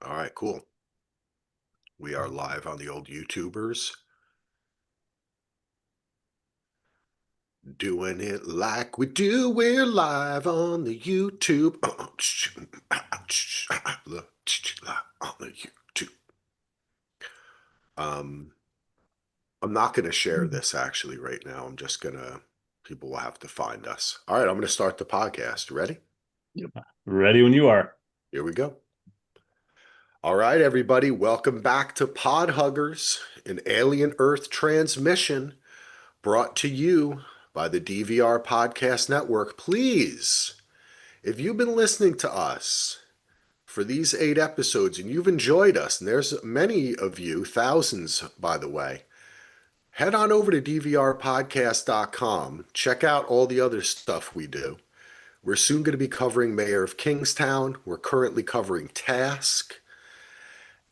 All right, cool. We are live on the old YouTubers. Doing it like we do. We're live on the YouTube. On the YouTube. I'm not going to share this actually right now. People will have to find us. All right, I'm going to start the podcast. Ready? Yep. Ready when you are. Here we go. All right, everybody, welcome back to Pod Huggers, an Alien Earth transmission brought to you by the DVR Podcast Network. Please, if you've been listening to us for these 8 episodes and you've enjoyed us, and there's many of you, thousands by the way, head on over to dvrpodcast.com. Check out all the other stuff we do. We're soon going to be covering Mayor of Kingstown. We're currently covering Task.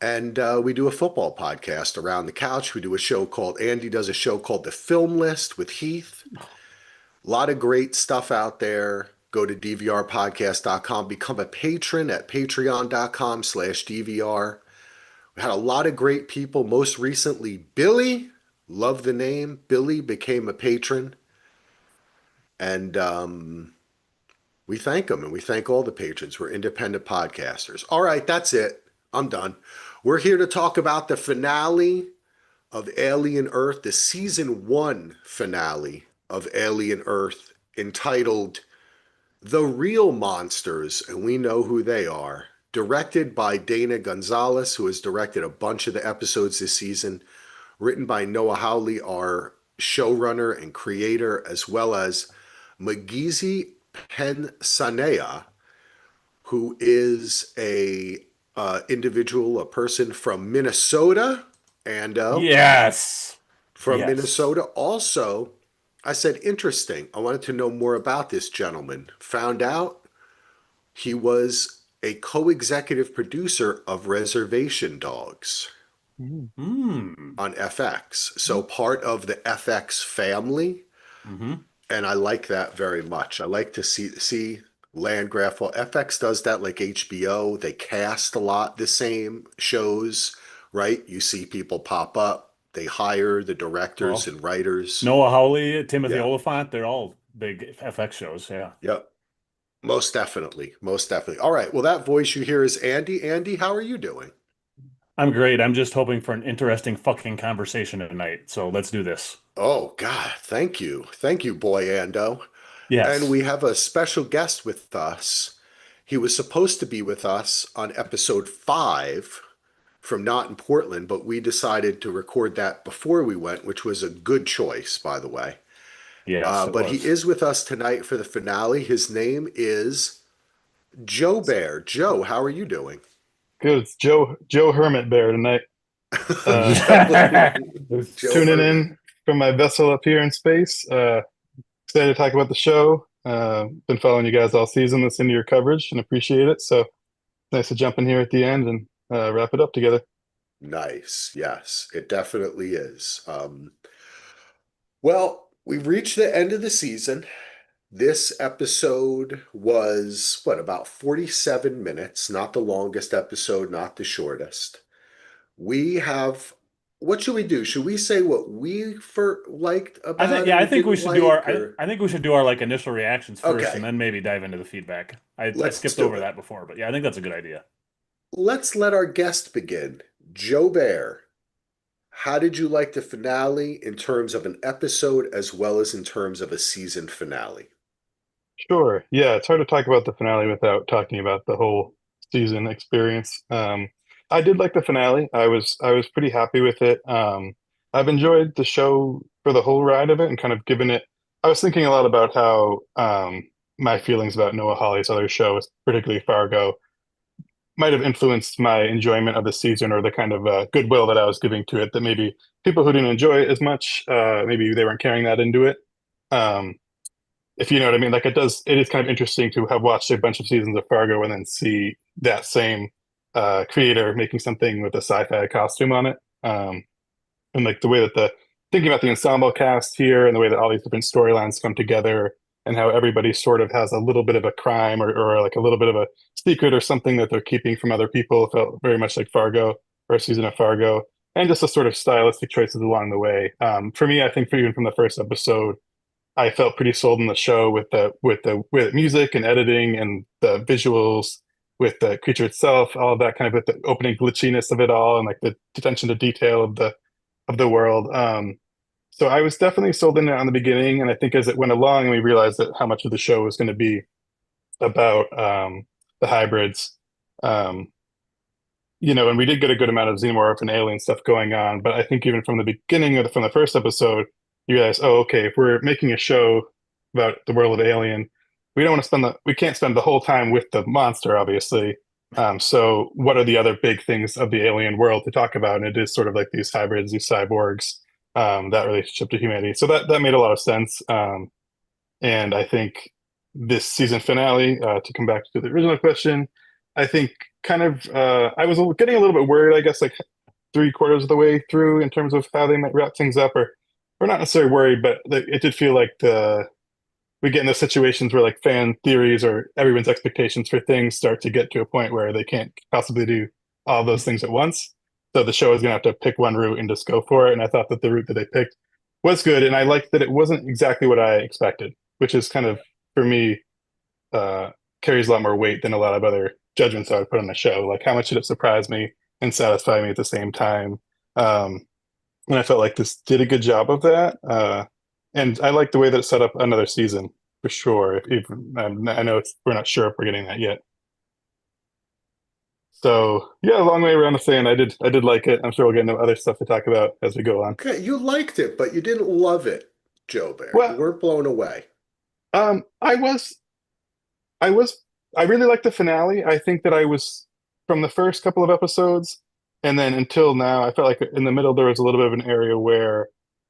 And we do a football podcast around the couch. We do a show called, Andy does a show called The Film List with Heath. A lot of great stuff out there. Go to dvrpodcast.com. Become a patron at patreon.com/DVR. We had a lot of great people. Most recently, Billy. Love the name. Billy became a patron. And we thank him, and we thank all the patrons. We're independent podcasters. All right, that's it. I'm done. We're here to talk about the finale of Alien Earth, the season 1 finale of Alien Earth, entitled The Real Monsters, and we know who they are. Directed by Dana Gonzalez, who has directed a bunch of the episodes this season. Written by Noah Hawley, our showrunner and creator, as well as Magizi Pensanea, who is a individual, a person from Minnesota, and Yes. from Yes. Minnesota. Also, I said, interesting. I wanted to know more about this gentleman. Found out he was a co-executive producer of Reservation Dogs Mm. on FX. So part of the FX family. Mm-hmm. And I like that very much. I like to see Landgraf. Well, FX does that like HBO. They cast a lot the same shows, right? You see people pop up. They hire the directors Well, and writers. Noah Hawley, Timothy Yeah. Oliphant, they're all big FX shows. Yeah. Yep. Most definitely. Most definitely. All right. Well, that voice you hear is Andy. Andy, how are you doing? I'm great. I'm just hoping for an interesting fucking conversation tonight. So let's do this. Oh, God. Thank you. Thank you, boy Ando. And Yes. we have a special guest with us. He was supposed to be with us on episode 5 from Not in Portland, but we decided to record that before we went, which was a good choice, by the way. Yes, it But he was. is with us tonight for the finale. His name is Joe Bear. Joe, how are you doing? Good. It's Joe Hermit Bear tonight. Joe Tuning Herman. in from my vessel up here in space. Excited to talk about the show. Been following you guys all season, listening to your coverage, and appreciate it. So nice to jump in here at the end and wrap it up together. Nice. Yes, it definitely is. Well, we've reached the end of the season. This episode was, what, about 47 minutes, not the longest episode, not the shortest. We have, what should we do? Should we say what we liked I think about yeah, it I or think we didn't should do our like, or I think we should do our like initial reactions first and okay, then maybe dive into the feedback. I let's skipped do over it. that before, but yeah, I think that's a good idea. Let's let our guest begin. Joe Bear, how did you like the finale in terms of an episode as well as in terms of a season finale? Sure. Yeah, it's hard to talk about the finale without talking about the whole season experience. I did like the finale. I was pretty happy with it. I've enjoyed the show for the whole ride of it and kind of given it. I was thinking a lot about how my feelings about Noah Hawley's other show, particularly Fargo, might have influenced my enjoyment of the season or the kind of goodwill that I was giving to it. That maybe people who didn't enjoy it as much, maybe they weren't carrying that into it. Um, if you know what I mean. Like it is kind of interesting to have watched a bunch of seasons of Fargo and then see that same creator making something with a sci-fi costume on it. And like the way that thinking about the ensemble cast here and the way that all these different storylines come together. and how everybody sort of has a little bit of a crime or like a little bit of a secret or something that they're keeping from other people. It felt very much like Fargo or a season of Fargo, and just the sort of stylistic choices along the way. For me, I think even from the first episode, I felt pretty sold in the show with music and editing and the visuals, with the creature itself, all of that kind of with the opening glitchiness of it all and like the attention to detail of the world. So I was definitely sold in it on the beginning, and I think as it went along and we realized that how much of the show was going to be about the hybrids, um, and we did get a good amount of xenomorph and alien stuff going on. But I think even from the beginning from the first episode, you realize, oh, okay, if we're making a show about the world of Alien, we don't want to we can't spend the whole time with the monster, obviously. So what are the other big things of the alien world to talk about? And it is sort of like these hybrids, these cyborgs, that relationship to humanity. So that made a lot of sense. And I think this season finale, to come back to the original question, I think kind of I was getting a little bit worried, I guess, like three-quarters of the way through in terms of how they might wrap things up, or not necessarily worried, but it did feel like we get into situations where like fan theories or everyone's expectations for things start to get to a point where they can't possibly do all those things at once. So the show is going to have to pick one route and just go for it. And I thought that the route that they picked was good, and I liked that it wasn't exactly what I expected, which is kind of for me carries a lot more weight than a lot of other judgments I would put on the show. Like how much did it surprise me and satisfy me at the same time? And I felt like this did a good job of that. And I like the way that it set up another season for sure. I know we're not sure if we're getting that yet. So yeah, a long way around the saying I did like it. I'm sure we'll get into other stuff to talk about as we go on. Okay, you liked it, but you didn't love it, Joe Bear. You Well, weren't blown away. I was I was I really liked the finale. I think that I was from the first couple of episodes and then until now, I felt like in the middle there was a little bit of an area where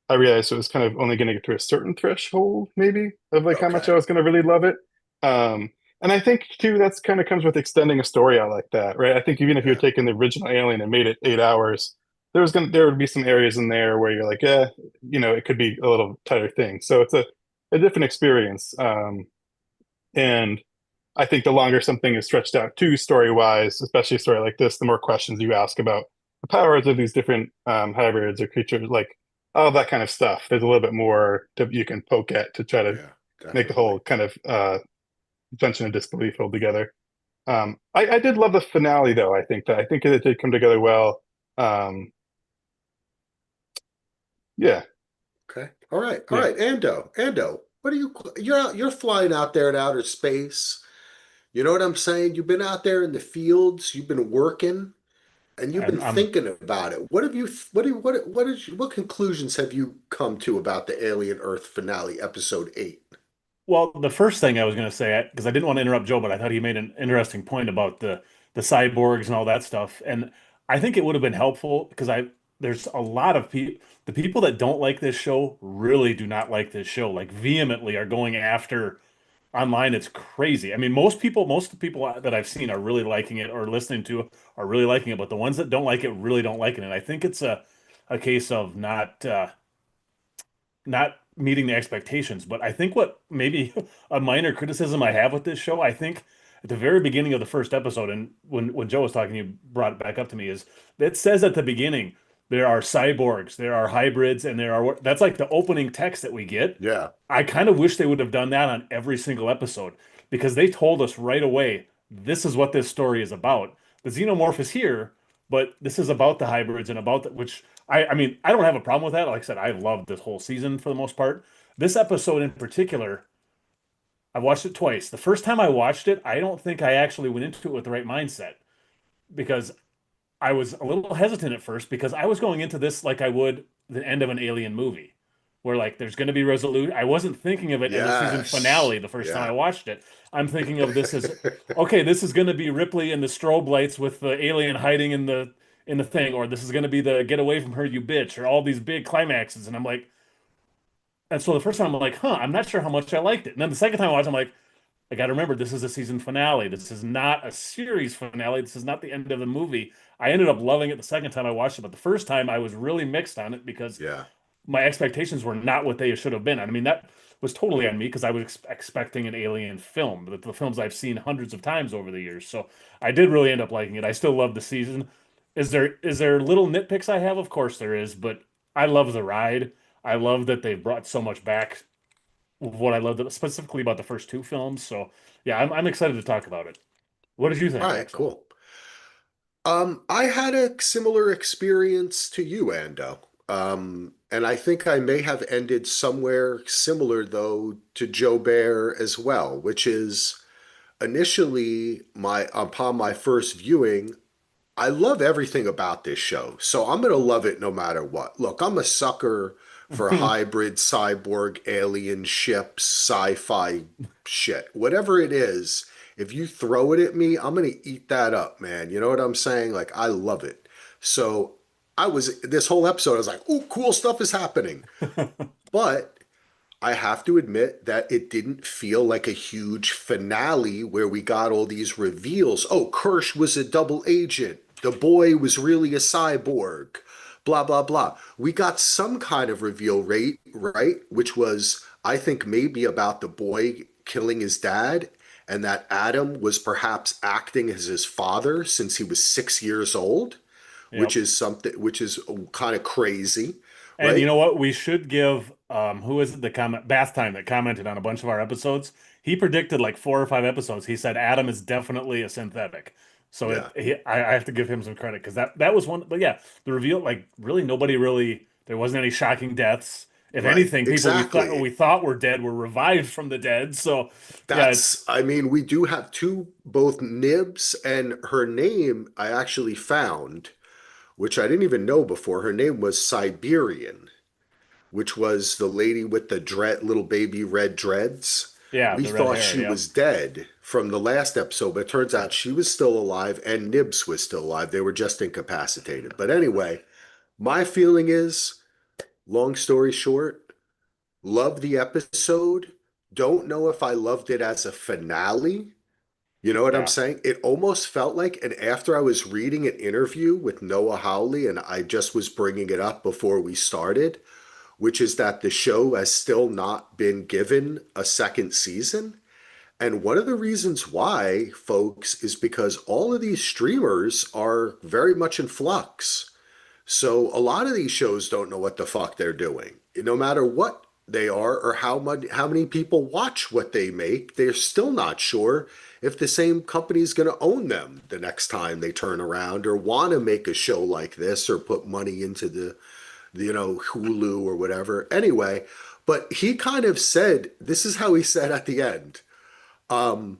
I realized it was kind of only going to get to a certain threshold, maybe, of like how much I Okay. was going to really love it. Um, and I think too that's kind of comes with extending a story out like that, right? I think even if you had Yeah. taken the original Alien and made it 8 hours, there would be some areas in there where you're like, yeah, it could be a little tighter thing. So it's a different experience. And I think the longer something is stretched out too, story wise, especially a story like this, the more questions you ask about the powers of these different hybrids or creatures, like all that kind of stuff. There's a little bit more that you can poke at to try to Yeah, make the definitely. whole kind of suspension of disbelief hold together. I did love the finale, though. I think it did come together well. Um, yeah, Okay. All right. All yeah. right. Ando, what are you're flying out there in outer space. You know what I'm saying? You've been out there in the fields, you've been working, and you've been I'm thinking about it. What have you what conclusions have you come to about the Alien Earth finale, episode 8? Well, the first thing I was going to say, because I didn't want to interrupt Joe, but I thought he made an interesting point about the cyborgs and all that stuff, and I think it would have been helpful because I there's a lot of people, the people that don't like this show really do not like this show, like vehemently are going after online. It's crazy. I mean, most of the people that I've seen are really liking it or listening to are really liking it, but the ones that don't like it really don't like it, and I think it's a case of not meeting the expectations. But I think what maybe a minor criticism I have with this show, I think at the very beginning of the first episode, and when Joe was talking, you brought it back up to me, is it says at the beginning there are cyborgs, there are hybrids, and that's like the opening text that we get. Yeah. I kind of wish they would have done that on every single episode because they told us right away this is what this story is about. The xenomorph is here, but this is about the hybrids and about which I mean, I don't have a problem with that. Like I said, I loved this whole season for the most part. This episode in particular, I watched it twice. The first time I watched it, I don't think I actually went into it with the right mindset because I was a little hesitant at first because I was going into this like I would the end of an Alien movie, where like there's going to be resolution. I wasn't thinking of it as a season Yes. finale the first time I Yeah. watched it. I'm thinking of this as okay, this is going to be Ripley and the strobe lights with the alien hiding in the thing, or this is going to be the get away from her, you bitch, or all these big climaxes. And I'm like, and so the first time I'm like, huh, I'm not sure how much I liked it. And then the second time I watched, I'm like, I got to remember this is a season finale. This is not a series finale. This is not the end of the movie. I ended up loving it the second time I watched it, but the first time I was really mixed on it because Yeah. my expectations were not what they should have been. I mean, that was totally on me because I was expecting an Alien film, the films I've seen hundreds of times over the years. So I did really end up liking it. I still love the season. Is there little nitpicks I have? Of course there is, but I love the ride. I love that they've brought so much back of what I loved specifically about the first two films. So yeah, I'm excited to talk about it. What did you All think, right, actually? cool. I had a similar experience to you, Ando. And I think I may have ended somewhere similar, though, to Joe Bear as well, which is initially my upon my first viewing, I love everything about this show, so I'm gonna love it no matter what. Look, I'm a sucker for hybrid, cyborg, alien ships, sci-fi shit. Whatever it is, if you throw it at me, I'm gonna eat that up, man. You know what I'm saying? Like, I love it. So I was this whole episode, I was like, "Ooh, cool stuff is happening." But I have to admit that it didn't feel like a huge finale where we got all these reveals. Oh, Kirsch was a double agent. The boy was really a cyborg. Blah, blah, blah. We got some kind of reveal rate, right? Which was, I think, maybe about the boy killing his dad and that Adam was perhaps acting as his father since he was 6 years old, which Yep. is something, which is kind of crazy, And you right? know what? We should give who is it the comment Bath Time that commented on a bunch of our episodes. He predicted like 4 or 5 episodes. He said Adam is definitely a synthetic. So Yeah. I have to give him some credit because that was one. But yeah, the reveal like really nobody really there wasn't any shocking deaths. If Right. anything, people Exactly. we thought were dead were revived from the dead. So yeah, it's I mean, we do have two, both Nibs and her name I actually found, which I didn't even know before. Her name was Siberian, which was the lady with the little baby red dreads. yeah We the red thought hair. she Yep. was dead from the last episode, but it turns out she was still alive and Nibs was still alive. They were just incapacitated. But anyway, my feeling is, long story short, love the episode. Don't know if I loved it as a finale. You know what I'm Yeah. saying? It almost felt like, and after I was reading an interview with Noah Hawley, and I just was bringing it up before we started, which is that the show has still not been given a second season. And one of the reasons why, folks, is because all of these streamers are very much in flux. So a lot of these shows don't know what the fuck they're doing. No matter what they are or how many people watch what they make, they're still not sure if the same company is going to own them the next time they turn around or want to make a show like this or put money into the Hulu or whatever. Anyway, but he kind of said, this is how he said at the end. Um,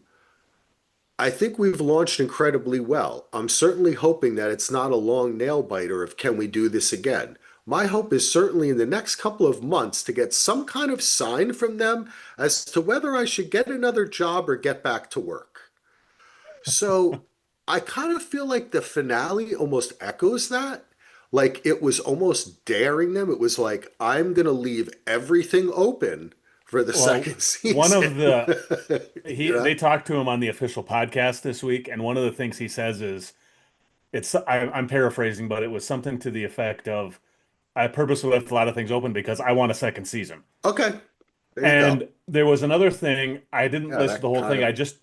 I think we've launched incredibly well. I'm certainly hoping that it's not a long nail biter of can we do this again. My hope is certainly in the next couple of months to get some kind of sign from them as to whether I should get another job or get back to work. So I kind of feel like the finale almost echoes that. Like it was almost daring them. It was like, I'm going to leave everything open for the Well, second one season. of the You he know? they talked to him on the official podcast this week, and one of the things he says is I'm paraphrasing, but it was something to the effect of I purposely left a lot of things open because I want a second season. Okay, there you go. And there was another thing, I didn't Yeah, listen to the that whole kind thing. of I just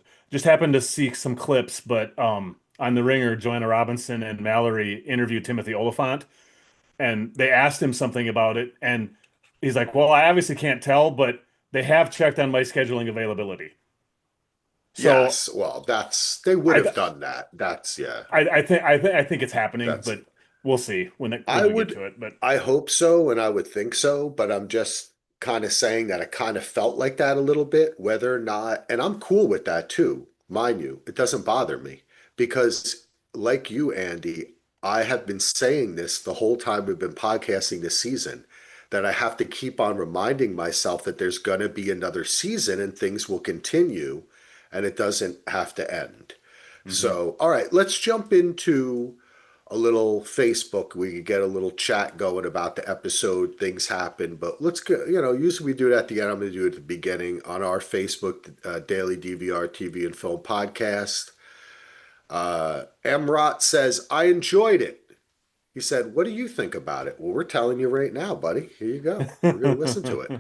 happened to see some clips, but on The Ringer, Joanna Robinson and Mallory interviewed Timothy Oliphant, and they asked him something about it, and he's like, "Well, I obviously can't tell, but they have checked on my scheduling availability." So yes. Well, they would I have done that. That's yeah. I think it's happening, That's but we'll see when I we get would to it. But I hope so and I would think so, but I'm just kind of saying that I kind of felt like that a little bit, whether or not, and I'm cool with that too, mind you. It doesn't bother me because like you, Andy, I have been saying this the whole time we've been podcasting this season, that I have to keep on reminding myself that there's going to be another season and things will continue and it doesn't have to end. mhm. So, all right, let's jump into a little Facebook. We could get a little chat going about the episode. Things happen, but let's go. Usually we do it at the end. I'm going to do it at the beginning on our Facebook, Daily DVR TV and Film Podcast. Emrot says, I enjoyed it. He said, "What do you think about it?" Well, we're telling you right now, buddy. Here you go. We're going to listen to it.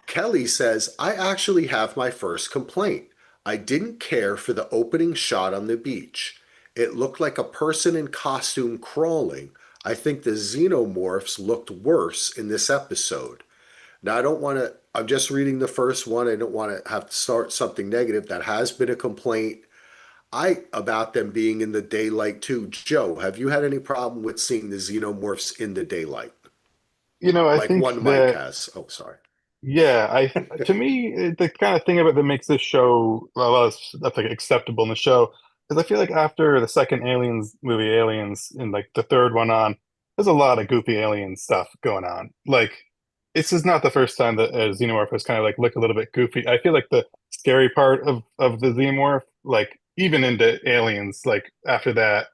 Kelly says, "I actually have my first complaint. I didn't care for the opening shot on the beach. It looked like a person in costume crawling. I think the xenomorphs looked worse in this episode." Now, I don't want to, I'm just reading the first one. I don't want to have to start something negative. That has been a complaint about them being in the daylight too. Joe, have you had any problem with seeing the xenomorphs in the daylight? I Like think one Mike that has. Oh, sorry. yeah, to me the kind of thing about that makes this show that's like acceptable in the show is I feel like after the second Aliens movie, Aliens, and like the third one on, there's a lot of goofy alien stuff going on. Like this is not the first time that a xenomorph has kind of like looked a little bit goofy. I feel like the scary part of the xenomorph, like even into Aliens, like after that,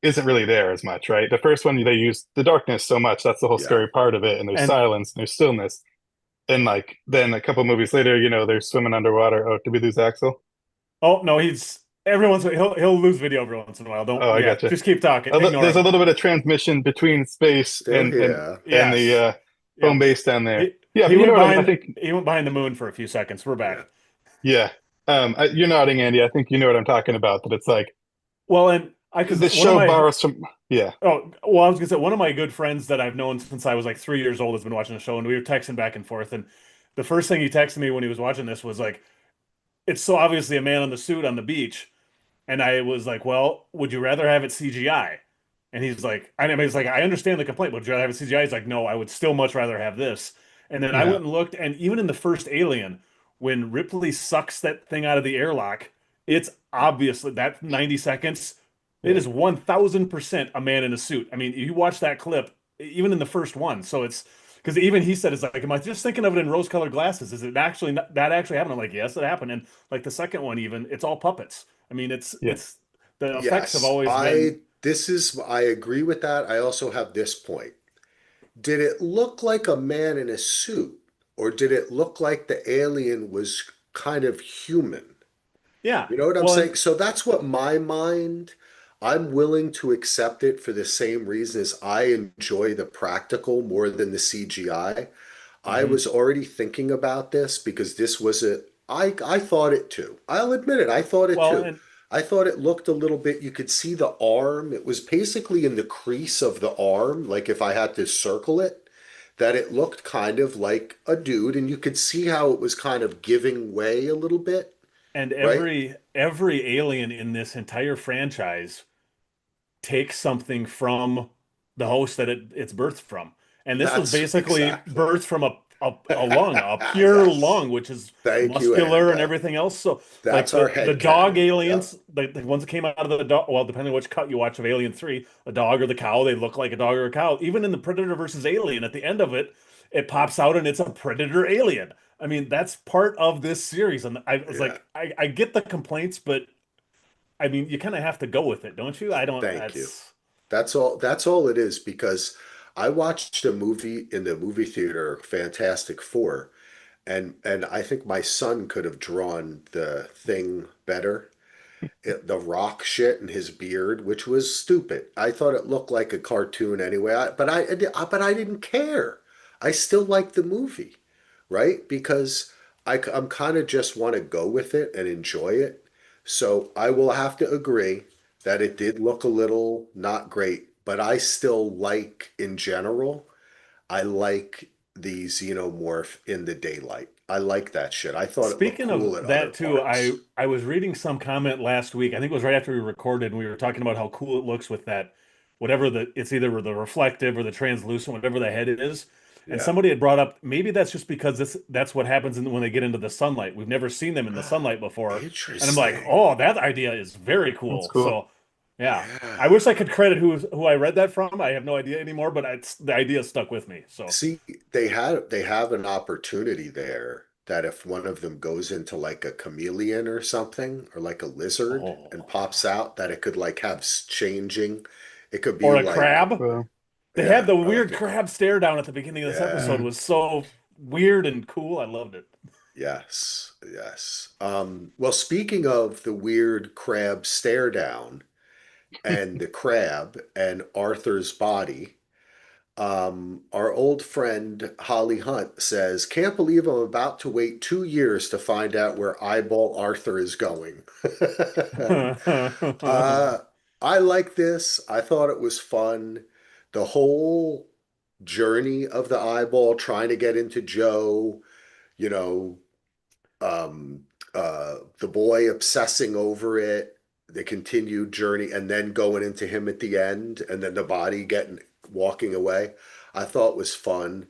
isn't really there as much, right? The first one they use the darkness so much, that's the whole Yeah. scary part of it, and there's And silence and there's stillness. And like then a couple movies later, they're swimming underwater. Oh, did we lose Axel? oh no, he's every once in a while he'll lose video every once in a while. Don't Oh, I yeah, gotcha. just keep talking. Ignore There's a him. little bit of transmission between space Still here. and the Yes. home Yeah. base down there. He Yeah, he but you know went what I behind think. he went behind the moon for a few seconds. We're Yeah. back. Yeah, you're nodding, Andy. I think you know what I'm talking about. That it's like Well, and I because the one of show my borrows from. Yeah, oh well, I was gonna say one of my good friends that I've known since I was like 3 years old has been watching the show, and we were texting back and forth. And the first thing he texted me when he was watching this was like, "It's so obviously a man on the suit on the beach." And I was like, "Well, would you rather have it CGI?" And he's like, I mean, he's like, "I understand the complaint, but would you rather have it CGI?" He's like, "No, I would still much rather have this." And then I yeah, went and looked, and even in the first Alien, when Ripley sucks that thing out of the airlock, it's obviously that 90 seconds, it yeah, is 1000% a man in a suit. I mean, you watch that clip, even in the first one. So it's because even he said, "It's like, am I just thinking of it in rose-colored glasses? Is it actually that actually happened?" I'm like, "Yes, it happened." And like the second one, even it's all puppets. I mean, yeah. it's the effects have Yes. always been I agree with that. I also have this point. Did it look like a man in a suit, or did it look like the alien was kind of human? yeah. You know what I'm Well, saying? and So that's what my mind, I'm willing to accept it for the same reason as I enjoy the practical more than the CGI. I mhm. was already thinking about this because this was I thought it too. I'll admit it, I thought it Well, too. and I thought it looked a little bit, you could see the arm. It was basically in the crease of the arm, like if I had to circle it, that it looked kind of like a dude, and you could see how it was kind of giving way a little bit, and right? every alien in this entire franchise take something from the host that it's birthed from. And this was That's basically exactly. birthed from a lung, a pure Yes. lung, which is Thank you, muscular and Anda. everything else. So like That's our the head dog canon. Yep. aliens, the ones that came out of the dog, well, depending on which cut you watch of Alien 3, the dog or the cow, they look like a dog or a cow. Even in the Predator versus Alien, at the end of it, it pops out and it's a predator alien. I mean, that's part of this series. And I was Yeah. like, I get the complaints, but I mean, you kind of have to go with it, don't you? I don't, Thank you. that's That's all it is because I watched a movie in the movie theater, Fantastic Four, and I think my son could have drawn the thing better. The rock shit and his beard, which was stupid. I thought it looked like a cartoon anyway, but I didn't care. I still like the movie, right? Because I'm kind of just want to go with it and enjoy it. So I will have to agree that it did look a little not great, but I still like, in general, I like the xenomorph in the daylight. I like that shit. I thought it looked speaking cool of at other that too. I parts. I was reading some comment last week. I think it was right after we recorded, and we were talking about how cool it looks with that, whatever it's either the reflective or the translucent, whatever the head is. And Yeah. somebody had brought up maybe that's just because that's what happens when they get into the sunlight. We've never seen them in the sunlight before, and I'm like, Interesting. oh, that idea is very that's cool. cool. So yeah, I Yeah. wish I could credit who I read that from. I have no idea anymore, but the idea stuck with me. So See, they have an opportunity there that if one of them goes into like a chameleon or something, or like a lizard and oh, pops out, that it could like have changing. It could be or a like, crab. Well, They had yeah, the or like weird a, crab stare down at the beginning of this episode yeah, mm, was so weird and cool. I loved it. yes, yes. Well, speaking of the weird crab stare down, and the crab and Arthur's body. Our old friend Holly Hunt says, "Can't believe I'm about to wait 2 years to find out where Eyeball Arthur is going." uh, I like this. I thought it was fun. The whole journey of the eyeball trying to get into Joe, you know, um, the boy obsessing over it, the continued journey, and then going into him at the end, and then the body getting walking away. I thought was fun.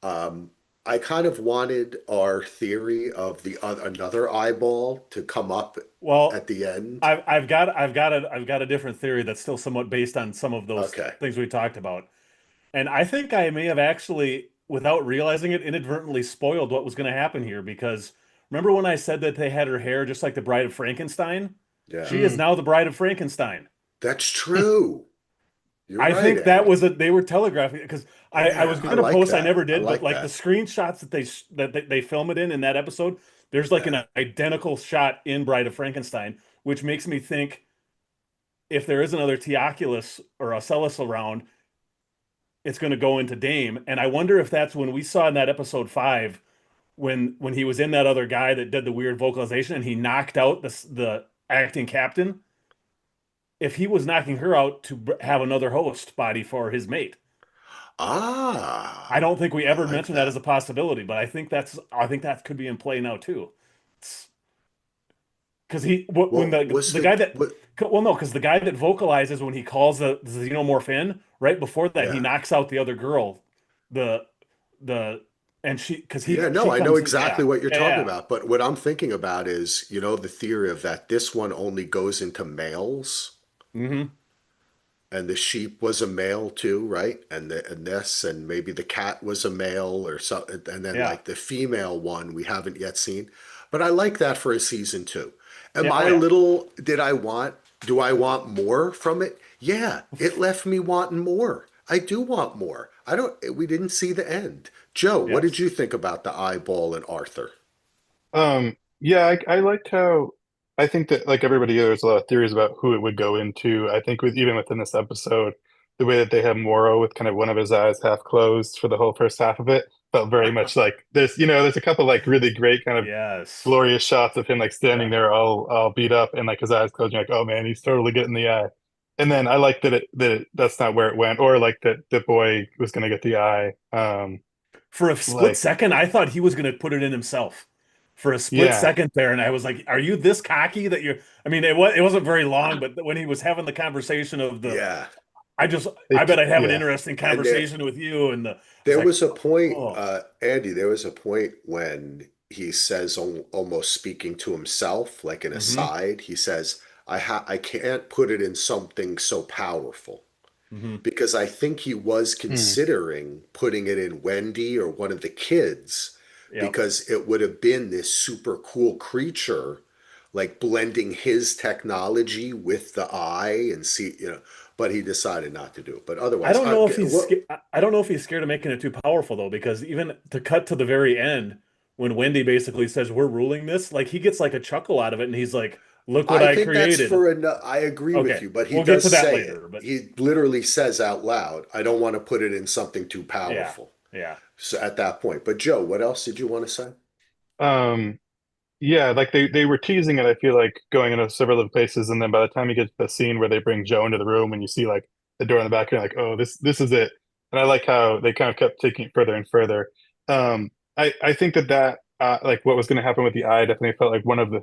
Um, I kind of wanted our theory of the another eyeball to come up Well, at the end. I've got a different theory that's still somewhat based on some of those Okay. things we talked about. And I think I may have actually, without realizing it, inadvertently spoiled what was going to happen here because remember when I said that they had her hair just like the Bride of Frankenstein? Yeah, She is Mm. now the Bride of Frankenstein. that's true. You're I right, think that Andy. was they were telegraphing because I Yeah, was I going to like post, I that. never I did, but like like the that. screenshots that they film it in that episode, there's like Yeah. an identical shot in Bride of Frankenstein, which makes me think if there is another Teoculus or Ocellus around, it's going to go into Dame. And I wonder if that's when we saw in that episode 5 when he was in that other guy that did the weird vocalization and he knocked out the acting captain. If he was knocking her out to have another host body for his mate. I Ah, don't think we I ever like mentioned that as that. a possibility, but I think that could be in play now too. Because when What the was the guy that what? well no because the guy that vocalizes when he calls the xenomorph in right before that he Yeah. knocks out the other girl, the the and she because Yeah, no, she I know comes in, exactly what you're yeah talking yeah about. But what I'm thinking about is, the theory of that this one only goes into males, mm-hmm and the sheep was a male too, right? And maybe the cat was a male or so, and then yeah like the female one we haven't yet seen. But I like that for a season two. Am yeah I oh a yeah little, do I want more from it? Yeah, it left me wanting more. I do want more. We didn't see the end. Joe, what did yes you think about the eyeball and Arthur? Yeah, I liked how I think that like everybody here, there's a lot of theories about who it would go into. I think with even within this episode, the way that they have Moro with kind of one of his eyes half closed for the whole first half of it felt very much like there's a couple like really great kind of yes glorious shots of him like standing yeah there all beat up and like his eyes closed. You're like, oh man, he's totally getting the eye. And then I like that's not where it went, or like that the boy was gonna get the eye. for a split Like second I thought he was going to put it in himself for a split yeah, second there and I was like are you this cocky that you're I mean it wasn't very long but when he was having the conversation of the Yeah. I bet I'd have an yeah. interesting And there conversation with you. And I was there like, was a point, oh, Andy, there was a point when he says almost speaking to himself, like an mm-hmm, aside, he says, I can't put it in something so powerful. mm-hmm, Because I think he was Hmm. considering putting it in Wendy or one of the kids yep. because it would have been this super cool creature, like blending his technology with the eye and but he decided not to do it. But I otherwise, don't know if what? I don't know if he's scared of making it too powerful though, because even to cut to the very end when Wendy basically says we're ruling this, like he gets like a chuckle out of it, and he's like, "Look what I I think that's created." for enough. I agree with Okay, you, but he we'll get does to that say it. later, but He literally says out loud, I don't want to put it in something too yeah, powerful. yeah. So at that point. But Joe, what else did you want to say? Um, yeah, like they were teasing it, I feel like going into several other places, and then by the time you get to the scene where they bring Joe into the room and you see like the door in the back, you're like, oh, this is it. And I like how they kind of kept taking it further and further. I think that like what was going to happen with the eye definitely felt like one of the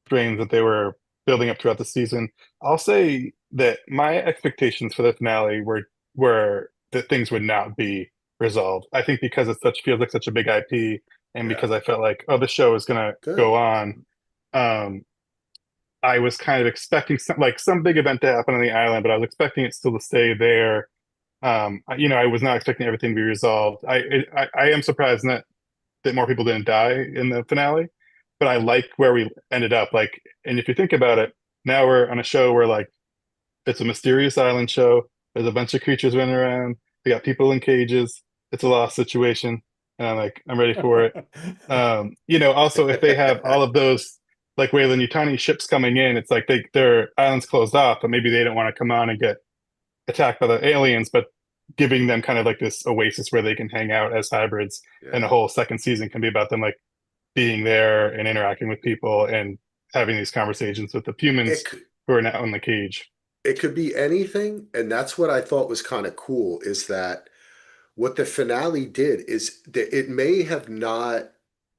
strings that they were building up throughout the season. I'll say that my expectations for the finale were that things would not be resolved. I think because it such feels like such a big IP, and Yeah, because I felt like, oh, the show is gonna good. go on. Um, I was kind of expecting some big event to happen on the island, but I was expecting it still to stay there. I was not expecting everything to be resolved. I am surprised that more people didn't die in the finale, but I like where we ended up. Like, and if you think about it, now we're on a show where like it's a mysterious island show. There's a bunch of creatures running around. We got people in cages. It's a lost situation, and I'm ready for it. Also if they have all of those like Wayland Yutani ships coming in, it's like their island's closed off, but maybe they don't want to come on and get attacked by the aliens, but giving them kind of like this oasis where they can hang out as hybrids. And the Yeah. whole second season can be about them like being there and interacting with people and having these conversations with the humans It c- who are now in the cage. it could be anything, and that's what I thought was kind of cool is that what the finale did is that it may have not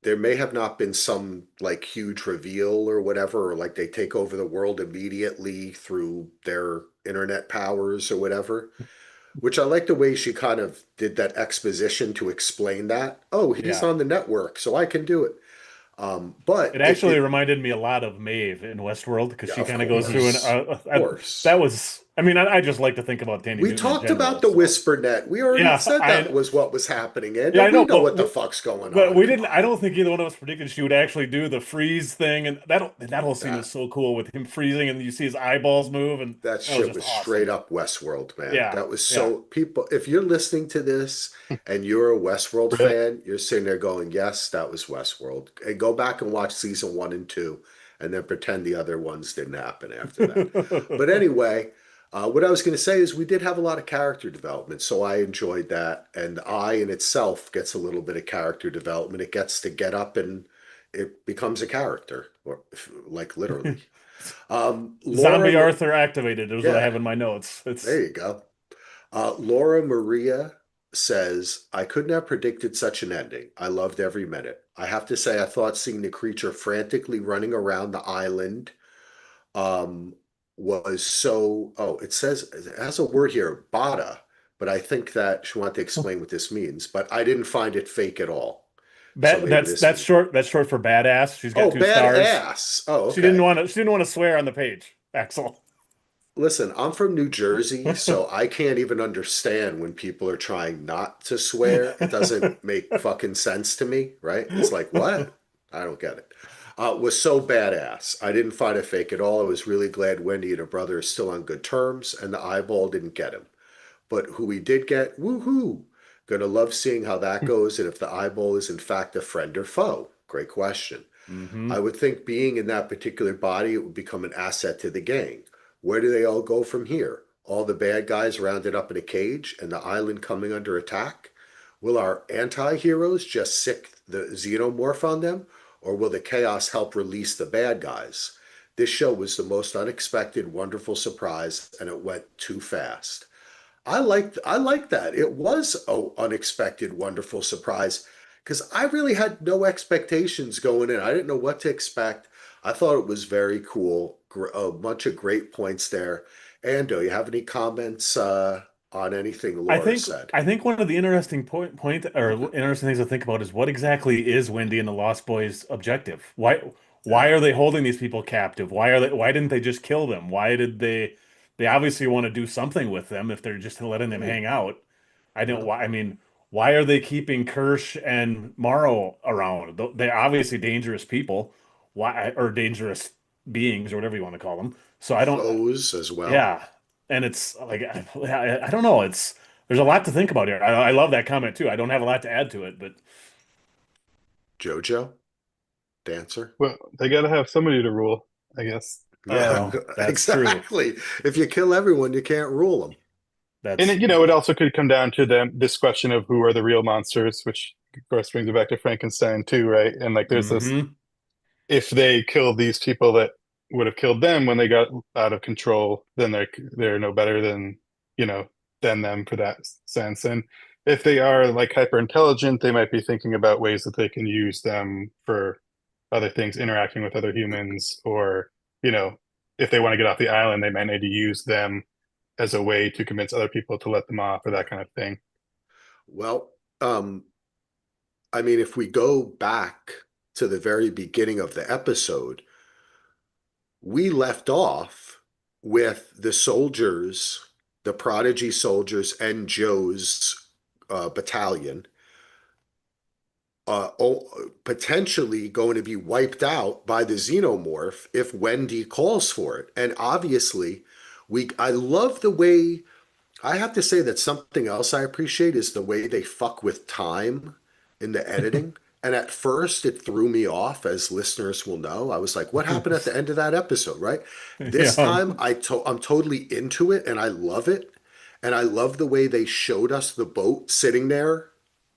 there may have not been some like huge reveal or whatever, or like they take over the world immediately through their internet powers or whatever. Which I like the way she kind of did that exposition to explain that. Oh, he's Yeah. on the network, so I can do it. But It actually reminded me a lot of Maeve in Westworld because yeah, she of kind of goes through course, of course. that was. I mean, I just like to think about Danny We Newton in talked general. about the So whisper net. We already yeah, said that was what was happening, yeah, and I we know, know what the fuck's going but on. we Come didn't. I on. don't think either one of us predicted she would actually do the freeze thing, and that whole scene Yeah. was so cool with him freezing, and you see his eyeballs move, and That that was shit just was straight awesome. up Westworld, man. Yeah, That was yeah. so people, if you're listening to this and you're a Westworld Really? fan, you're sitting there going, yes, that was Westworld. And go back and watch season 1 and 2 and then pretend the other ones didn't happen after that. But anyway, what I was going to say is we did have a lot of character development, so I enjoyed that. And the eye in itself gets a little bit of character development. It gets to get up and it becomes a character, or like literally. Laura, Zombie Arthur activated is what I yeah, have in my notes. there It's you go. Laura Maria says, I couldn't have predicted such an ending. I loved every minute. I have to say, I thought seeing the creature frantically running around the island um, was so. Oh, it says, it has a word here, bada, but I think that she wanted to explain what this means, but I didn't find it fake at all. So maybe this that's means, short. That's short for badass. She's got oh, 2 stars. badass. Oh, She didn't okay. want to. She didn't want to swear on the page. Axel. Listen, I'm from New Jersey, so I can't even understand when people are trying not to swear. It doesn't make fucking sense to me, right? It's like, what? I don't get it. Was so badass. I didn't find it fake at all. I was really glad Wendy and her brother are still on good terms, and the eyeball didn't get him. But who we did get, woohoo! Gonna love seeing how that goes, and if the eyeball is in fact a friend or foe. Great question. Hmm. I would think being in that particular body, it would become an asset to the gang. Where do they all go from here? All the bad guys rounded up in a cage and the island coming under attack? Will our anti heroes just sick the xenomorph on them? Or will the chaos help release the bad guys? This show was the most unexpected, wonderful surprise, and it went too fast. I liked that. It was a unexpected, wonderful surprise because I really had no expectations going in. I didn't know what to expect. I thought it was very cool. A bunch of great points there. Ando, you have any comments on anything I Laura think said? I think one of the interesting point or interesting things to think about is what exactly is Wendy and the Lost Boys' objective? Why Yeah. are they holding these people captive? Why didn't they just kill them? Why did they obviously want to do something with them if they're just letting them Hmm. hang out. I don't Well, why I mean, why are they keeping Kirsch and Morrow around? They're obviously dangerous people. Why or dangerous beings or whatever you want to call them. So I don't foes as well. yeah, and it's like I don't know. It's there's a lot to think about here. I love that comment too. I don't have a lot to add to it, but Jojo, dancer. Well, they got to have somebody to rule, I guess. Yeah, Um, well, that's true. exactly. If you kill everyone, you can't rule them. and That's it also could come down to them this question of who are the real monsters, which of course brings it back to Frankenstein too, right? And like there's this hmm if they kill these people that would have killed them when they got out of control, then they're no better than you know than them for that sense. And if they are like hyper intelligent, they might be thinking about ways that they can use them for other things, interacting with other humans, or you know, if they want to get off the island, they might need to use them as a way to convince other people to let them off or that kind of thing. Well, I mean, if we go back to the very beginning of the episode, we left off with the soldiers, the Prodigy soldiers, and Joe's battalion potentially going to be wiped out by the xenomorph if Wendy calls for it. And obviously, I love the way I have to say that something else I appreciate is the way they fuck with time in the editing. And at first, it threw me off, as listeners will know. I was like, what happened at the end of that episode, right? This Yeah. time, I'm totally into it and I love it. And I love the way they showed us the boat sitting there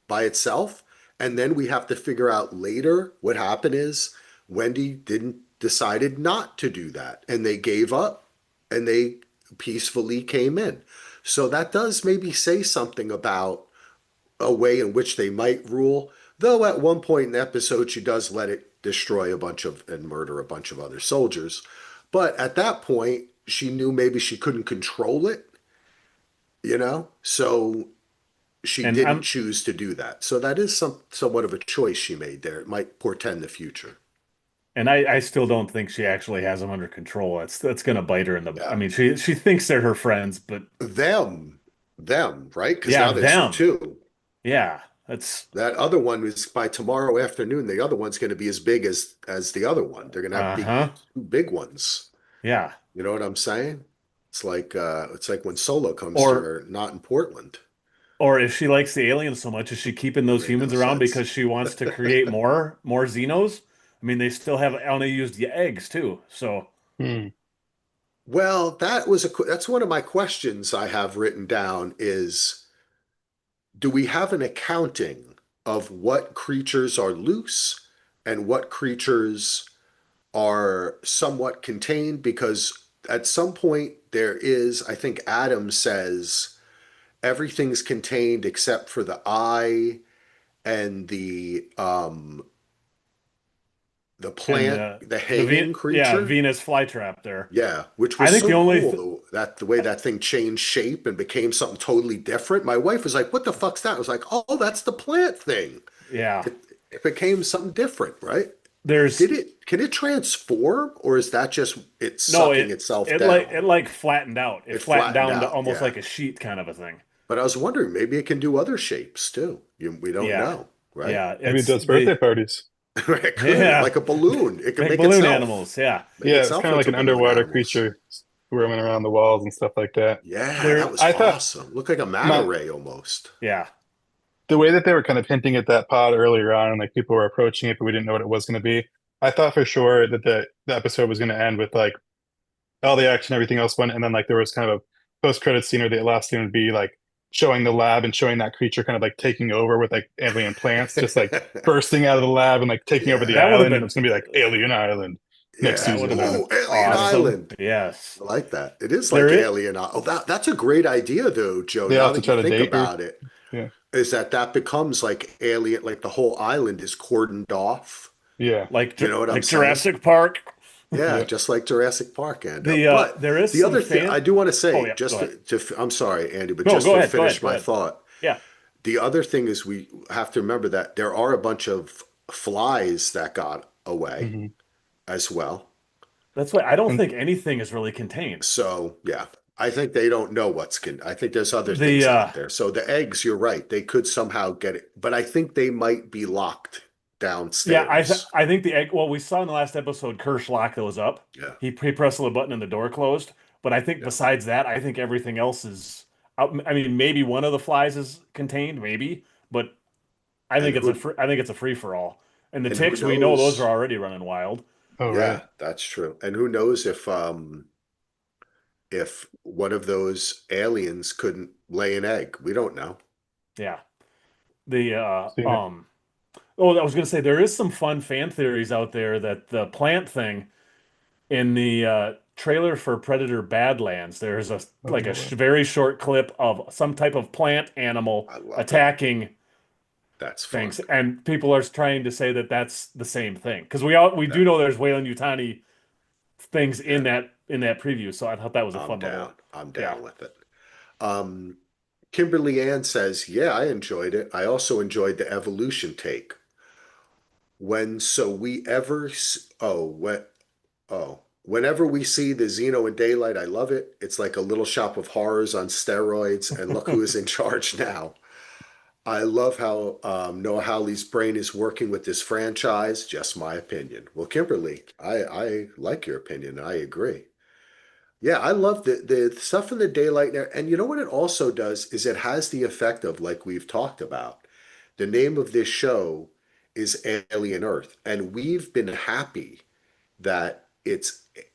by itself. And then we have to figure out later what happened is Wendy didn't decided not to do that. And they gave up and they peacefully came in. So that does maybe say something about a way in which they might rule. Though at one point in the episode, she does let it destroy a bunch of and murder a bunch of other soldiers. But at that point, she knew maybe she couldn't control it, you know? So she And didn't I'm choose to do that. So that is somewhat of a choice she made there. It might portend the future. and I still don't think she actually has them under control. That's gonna bite her in the. I Yeah. mean, she thinks they're her friends, but Them, them, right? Because yeah, now there's them. two. Yeah, that's That other one is by tomorrow afternoon. The other one's going to be as big as the other one. They're going to have uh-huh. two big ones. Yeah. You know what I'm saying? It's like when Solo comes to Or her, not in Portland. or if she likes the aliens so much, is she keeping those Made no humans around sense. because she wants to create more Xenos? I mean, they still have unused eggs too. So Hmm. Well, that's one of my questions I have written down is do we have an accounting of what creatures are loose and what creatures are somewhat contained? Because at some point there is, I think Adam says everything's contained except for the eye and the and plant, the hanging Yeah, creature. Venus flytrap there. Yeah, which I was think the so only cool that the way that thing changed shape and became something totally different. My wife was like, "What the fuck's that?" I was like, "Oh, that's the plant thing." yeah. It, it became something different, right? There's Can it transform or is that just it no sucking it itself it like down? it like flattened out. It It flattened flattened down to out, almost yeah. like a sheet kind of a thing. But I was wondering, maybe it can do other shapes too. We don't Yeah. know, right? Yeah, Maybe it it's does birthday they parties. It could, yeah, like a balloon. It could make make balloon itself, animals. Yeah. make Yeah, it's itself kind of like into an balloon underwater animals. creature swimming around the walls and stuff like that. Yeah, that There was I thought awesome. Looked like a manta my ray almost. yeah. the way that they were kind of hinting at that pod earlier on, and like people were approaching it, but we didn't know what it was going to be. I thought for sure that the episode was going to end with like all the action, everything else went, and then like there was kind of a post-credit scene, or the last scene would be like showing the lab and showing that creature kind of like taking over with like alien plants, just like bursting out of the lab and like taking over the Yeah, That would have island, and been it's gonna be like Alien Island next yeah. that would season. have And then been Ooh, Alien awesome. Island. Yes. I like that. It is There like it Alien. Oh, that's a great idea, though, Joe. they all Now have to that you try to think date her. about it, Yeah, is that becomes like Alien, like the whole island is cordoned off. yeah, You know what I'm Like saying? Jurassic Park. Yeah, yeah. just like Jurassic Park, and The but there is the some other thing I fan. do want to Oh say, yeah, go just ahead. I'm sorry, Andy, but No, just go to ahead. Go ahead. finish Go my ahead. thought, Yeah. the other thing is we have to remember that there are a bunch of flies that got away Hmm. as well. That's why I don't And think anything is really contained. So yeah, I think they don't know what's can. I think there's other The things out there. So the eggs, you're right, they could somehow get it, but I think they might be locked Yeah, downstairs. I think the egg. Well, we saw in the last episode, Kirsch locked those up. Yeah, He pressed the button and the door closed. But I think yeah. besides that, I think everything else is. I mean, maybe one of the flies is contained, maybe, but And who I think it's a free for all. And the and who ticks, we know those are knows? already running wild. oh right, Yeah, that's true. And who knows if one of those aliens couldn't lay an egg? We don't know. Yeah. The seen it. oh, I was gonna say there is some fun fan theories out there that the plant thing in the trailer for Predator Badlands, there's a Oh like a no way. very short clip of some type of plant animal I love it. attacking That's things, fun. and people are trying to say that that's the same thing because we Yeah, do know there's Weyland Yutani things yeah. in that preview, so I thought that was a I'm fun down. little I'm yeah. down with it. Um, Kimberly Ann says, "Yeah, I enjoyed it. I also enjoyed the evolution take. When so we ever oh what oh whenever we see the Xeno in daylight, I love it. It's like a little shop of horrors on steroids, and look who is in charge now. I love how Noah Hawley's brain is working with this franchise. Just my opinion. Well, Kimberly, I like your opinion. I agree. Yeah, I love the stuff in the daylight there. And you know what it also does is it has the effect of like we've talked about. The name of this show is Alien Earth, and we've been happy that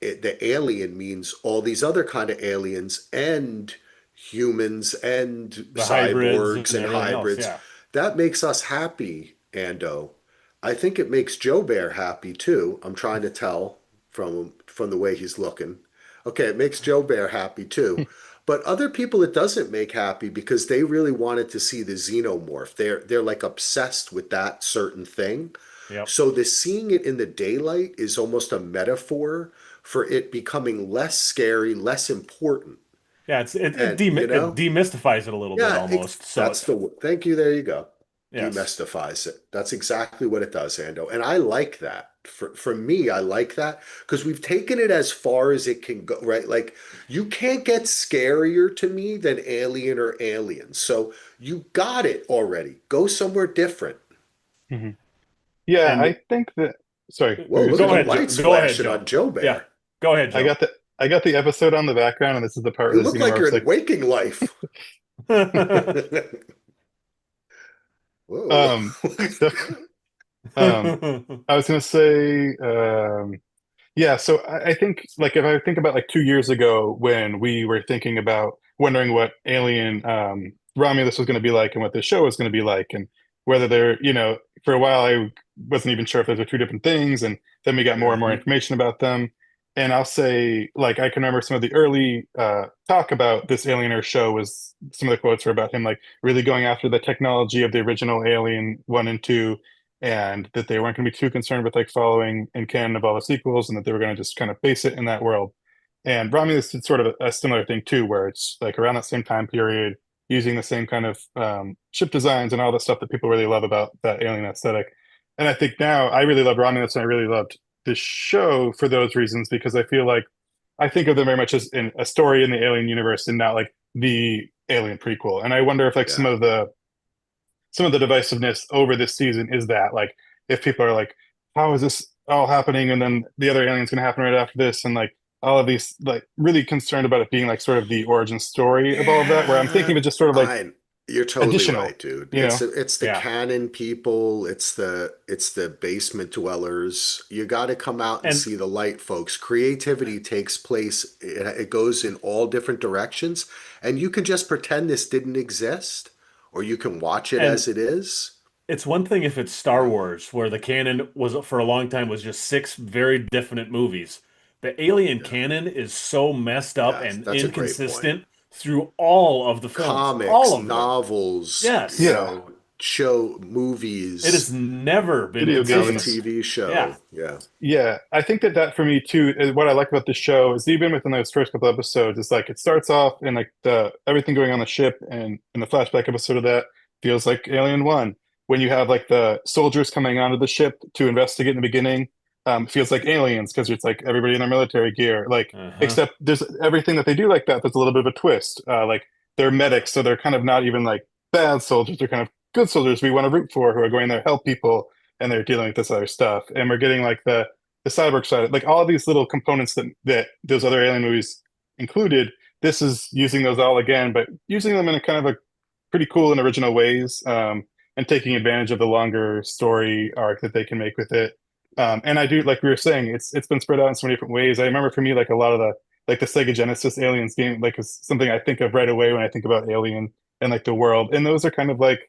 the alien means all these other kind of aliens and humans and The hybrids cyborgs and and everything else. hybrids. Yeah. That makes us happy, Ando. I think it makes Joe Bear happy too. I'm trying to tell from the way he's looking. Okay, it makes Joe Bear happy too. But other people it doesn't make happy because they really wanted to see the xenomorph. They're like obsessed with that certain thing. Yep. So the seeing it in the daylight is almost a metaphor for it becoming less scary, less important. Yeah. And It demystifies it a little bit yeah, almost. So that's the thank you. There you go. yes. Demystifies it. That's exactly what it does, Ando. And I like that. For me, I like that because we've taken it as far as it can go, right? Like you can't get scarier to me than Alien or Aliens. So you got it already. Go somewhere different. Mhm. Yeah, And I think that. Sorry, Whoa, look at go the ahead, Joe. lights Go ahead, flashing on Joe. Joe Yeah. Bear. Go ahead, I Joe. got the I got the episode on the background, and this is the part You where the look like you're xenomorph's in like, waking life. Whoa. um, the, um, I was gonna say, yeah. So I think like if I think about like 2 years ago when we were thinking about wondering what Alien Romulus was going to be like and what this show was going to be like, and whether they're for a while I wasn't even sure if those were two different things, and then we got more and more Mhm. information about them. And I'll say, like, I can remember some of the early talk about this Alien Earth show was some of the quotes were about him like really going after the technology of the original Alien 1 and 2, and that they weren't going to be too concerned with like following in canon of all the sequels, and that they were going to just kind of base it in that world. And Romulus did sort of a similar thing too, where it's like around that same time period, using the same kind of ship designs and all the stuff that people really love about that alien aesthetic. And I think now I really love Romulus, and I really loved this show for those reasons because I feel like I think of them very much as in a story in the Alien universe and not like the Alien prequel. And I wonder if like Yeah. some of the divisiveness over this season is that like if people are like, how is this all happening, and then the other alien's going to happen right after this, and like all of these like really concerned about it being like sort of the origin story of all of that, where I'm thinking Yeah. of it just sort of like You're totally additional, right, dude. you know. It's the Yeah. canon people, it's the basement dwellers. You got to come out and And see the light, folks. Creativity takes place. It goes in all different directions, and you can just pretend this didn't exist, or you can watch it and as it is. it's one thing if it's Star Wars, where the canon was for a long time was just six very definite movies. The Alien Yeah. canon is so messed up Yes, and that's a great point. inconsistent through all of the films, all Comics, of them. novels, Yes, Yeah, show, it has movies, never been video now a consistent. games. TV Yeah, show. Yeah. Yeah, I think that for me too, is what I like about the show is even within those first couple episodes, it's like it starts off and like the everything going on the ship, and in the flashback episode of that feels like Alien One. When you have like the soldiers coming onto the ship to investigate in the beginning, it feels like aliens because it's like everybody in their military gear. Like uh-huh. except there's everything that they do like that. There's a little bit of a twist. Like they're medics, so they're kind of not even like bad soldiers. They're kind of good soldiers we want to root for who are going there to help people, and they're dealing with this other stuff. And we're getting like the cyborg side, like all of these little components that those other alien movies included. This is using those all again, but using them in a kind of a pretty cool and original ways, and taking advantage of the longer story arc that they can make with it. And I do, like we were saying, it's been spread out in so many different ways. I remember for me, like a lot of the Sega Genesis Aliens game, like is something I think of right away when I think about Alien and like the world. And those are kind of like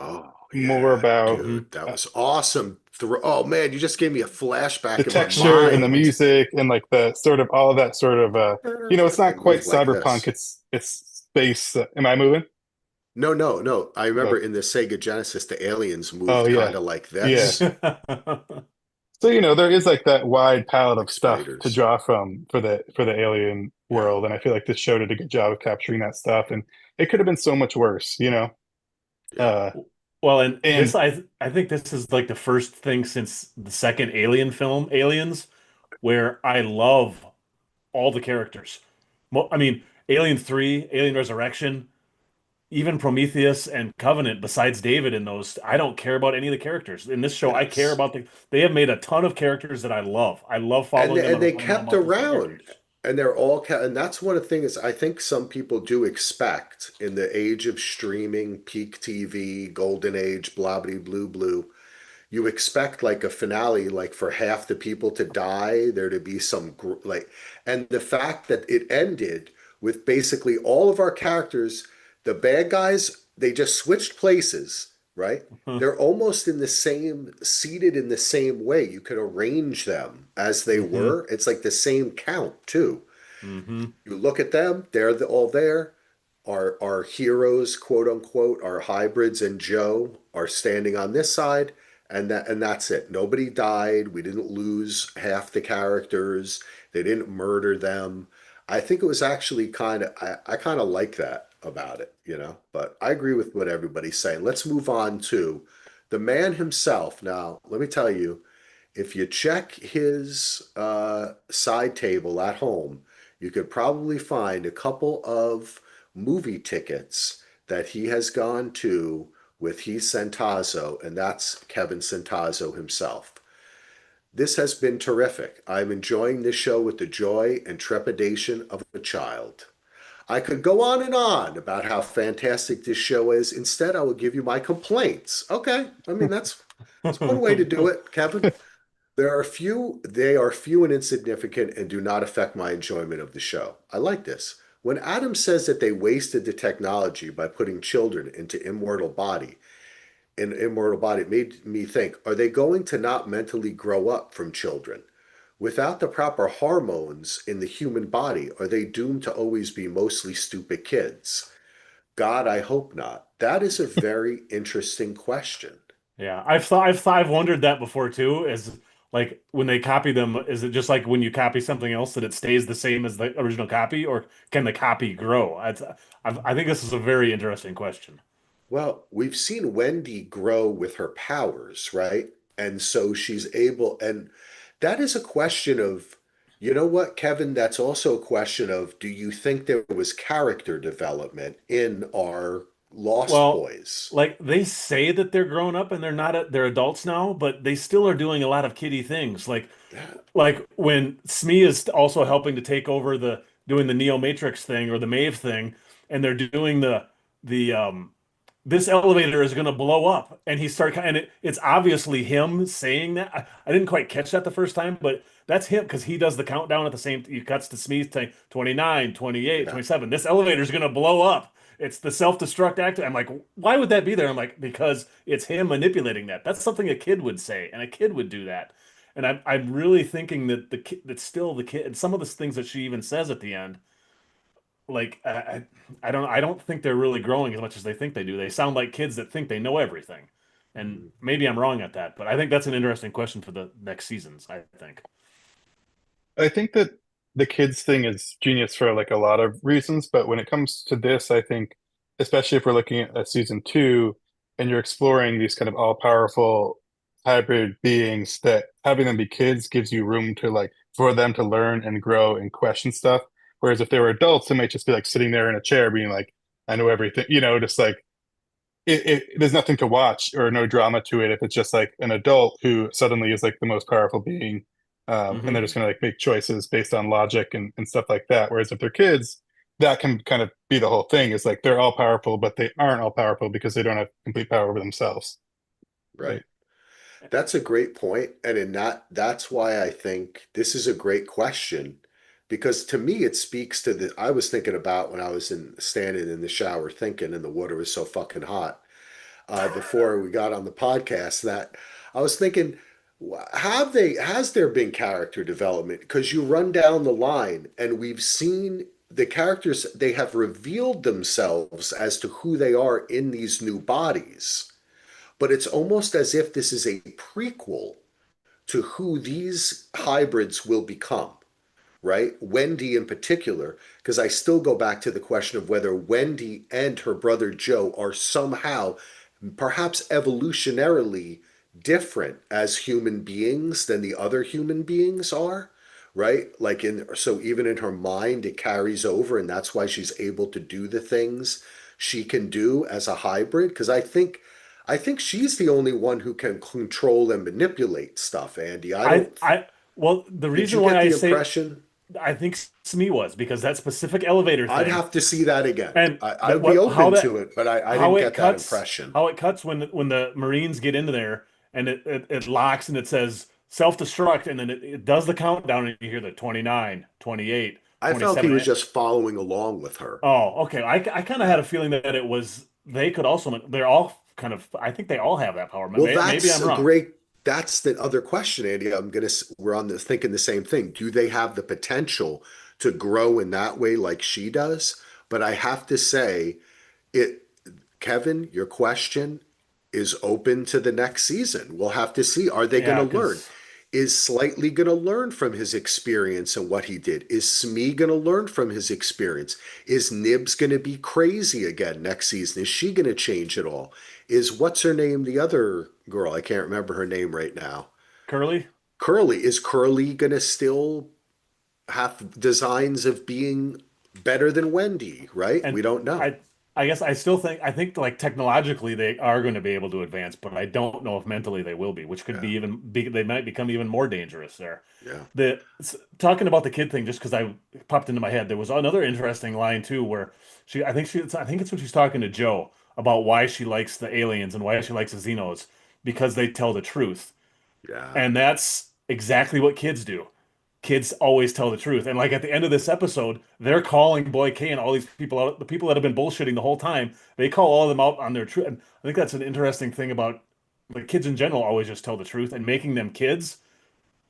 Oh, more yeah, about Hmm. dude, that was awesome. Oh man, you just gave me a the flashback in my texture and the mind. music and like the sort of all of that sort of it's not quite Move like cyberpunk, this. it's space. Am I moving? No, no, no. I remember Oh, in the Sega Genesis, the aliens oh moved yeah, kind of like yeah. this. So there is like that wide palette of Like stuff to spiders. draw from for the alien Yeah. world, and I feel like this show did a good job of capturing that stuff, and it could have been so much worse. Yeah. uh Well, and and I think this is like the first thing since the second Alien film, Aliens, where I love all the characters. I mean, Alien 3, Alien Resurrection, even Prometheus and Covenant, besides David in those, I don't care about any of the characters. In this show, I care Yes. about they have made a ton of characters that I love. I love and following them and and they learning kept about these around, characters. and they're all and that's one of the things I think some people do expect in the age of streaming, peak TV, golden age, blah blah blue blue. you expect like a finale, like for half the people to die, there to be some like, and the fact that it ended with basically all of our characters, the bad guys, they just switched places, right? They're almost in the same, seated in the same way. You could arrange them as they Mm-hmm. were. It's like the same count too. Mm-hmm. You look at them, they're all there. Our heroes, quote unquote, our hybrids and Joe are standing on this side, and that's it. Nobody died. We didn't lose half the characters. They didn't murder them. I think it was actually I kind of like that about it, you know. But I agree with what everybody's saying. Let's move on to the man himself. Now, let me tell you, if you check his side table at home, you could probably find a couple of movie tickets that he has gone to with Heath Santazzo, and that's Kevin Santazzo himself. This has been terrific. I'm enjoying this show with the joy and trepidation of a child. I could go on about how fantastic this show is. Instead, I will give you my complaints. Okay, I mean that's one way to do it, Kevin. They are few and insignificant and do not affect my enjoyment of the show. I like this. When Adam says that they wasted the technology by putting children into immortal body, it made me think, are they going to not mentally grow up from children? Without the proper hormones in the human body, are they doomed to always be mostly stupid kids? God, I hope not. That is a very interesting question. Yeah, I've wondered that before too. Is like when they copy them, is it just like when you copy something else that it stays the same as the original copy, or can the copy grow? I think this is a very interesting question. Well, we've seen Wendy grow with her powers, right? And so she's able, and that is a question of, you know what, Kevin, that's also a question of, do you think there was character development in our Lost Well, Boys? like they say that they're grown up and they're not, they're adults now, but they still are doing a lot of kiddie things. Like when Smee is also helping to take over doing the Neo Matrix thing or the Maeve thing, and they're doing the this elevator is going to blow up, and it's obviously him saying that. I didn't quite catch that the first time, but that's him because he does the countdown at the same. He cuts to Smee's saying 29, 28, Yeah, 27. This elevator is going to blow up. It's the self-destruct act. I'm like, why would that be there? I'm like, because it's him manipulating that. That's something a kid would say, and a kid would do that. And I'm really thinking that the kid, that's still the kid, and some of the things that she even says at the end, like I don't think they're really growing as much as they think they do. They sound like kids that think they know everything. And mhm. maybe I'm wrong at that, but I think that's an interesting question for the next seasons, I think. I think that the kids thing is genius for like a lot of reasons, but when it comes to this, I think, especially if we're looking at season two and you're exploring these kind of all-powerful hybrid beings, that having them be kids gives you room to like for them to learn and grow and question stuff. Whereas if they were adults, they might just be like sitting there in a chair being like, I know everything, just like there's nothing to watch or no drama to it if it's just like an adult who suddenly is like the most powerful being, and they're Hmm. just gonna like make choices based on logic and stuff like that. Whereas if they're kids, that can kind of be the whole thing. Is like they're all powerful, but they aren't all powerful because they don't have complete power over themselves. Right. Right. That's a great point, and that's why I think this is a great question because to me it speaks to the I was thinking about when I was standing in the shower thinking and the water was so fucking hot before we got on the podcast that I was thinking, has there been character development? Because you run down the line and we've seen the characters, they have revealed themselves as to who they are in these new bodies. But it's almost as if this is a prequel to who these hybrids will become, right? Wendy in particular, because I still go back to the question of whether Wendy and her brother Joe are somehow, perhaps evolutionarily different as human beings than the other human beings are, right? So even in her mind, it carries over, and that's why she's able to do the things she can do as a hybrid. Because I think she's the only one who can control and manipulate stuff, Andy. I I don't. I well, the Did you reason why get I the say impression? I think Smee was because that specific elevator I'd thing have to see that again. and I'd be open to it, but I how didn't it get that cuts impression. how it cuts when the Marines get into there and it locks and it says self-destruct, and then it does the countdown, and you hear the 29, 28, I felt he 27. was just following along with her. Oh, okay. I kind of Yeah. had a feeling that it was they could also they're all kind of I think they all have that power. Well, Maybe that's I'm a wrong. great. That's the other question, Andy. We're on this thinking the same thing. Do they have the potential to grow in that way like she does? But I have to say, it, Kevin, your question is open to the next season. We'll have to see. Are they going to Yeah, learn? because Is Slightly going to learn from his experience and what he did? Is Smee going to learn from his experience? Is Nibs going to be crazy again next season? Is she going to change it all? Is what's her name? The other girl, I can't remember her name right now. Curly Curly. Is Curly going to still have designs of being better than Wendy, right? and We don't know. I I guess I think like technologically they are going to be able to advance, but I don't know if mentally they will be, which could Yeah. be they might become even more dangerous there. Yeah. Talking about the kid thing, just because I popped into my head, there was another interesting line too, where I think it's when she's talking to Joe about why she likes the aliens and why she likes the Xenos because they tell the truth, Yeah. and that's exactly what kids do. Kids always tell the truth, and like at the end of this episode, they're calling Boy K and all these people out, the people that have been bullshitting the whole time. They call all of them out on their truth, and I think that's an interesting thing about like kids in general always just tell the truth, and making them kids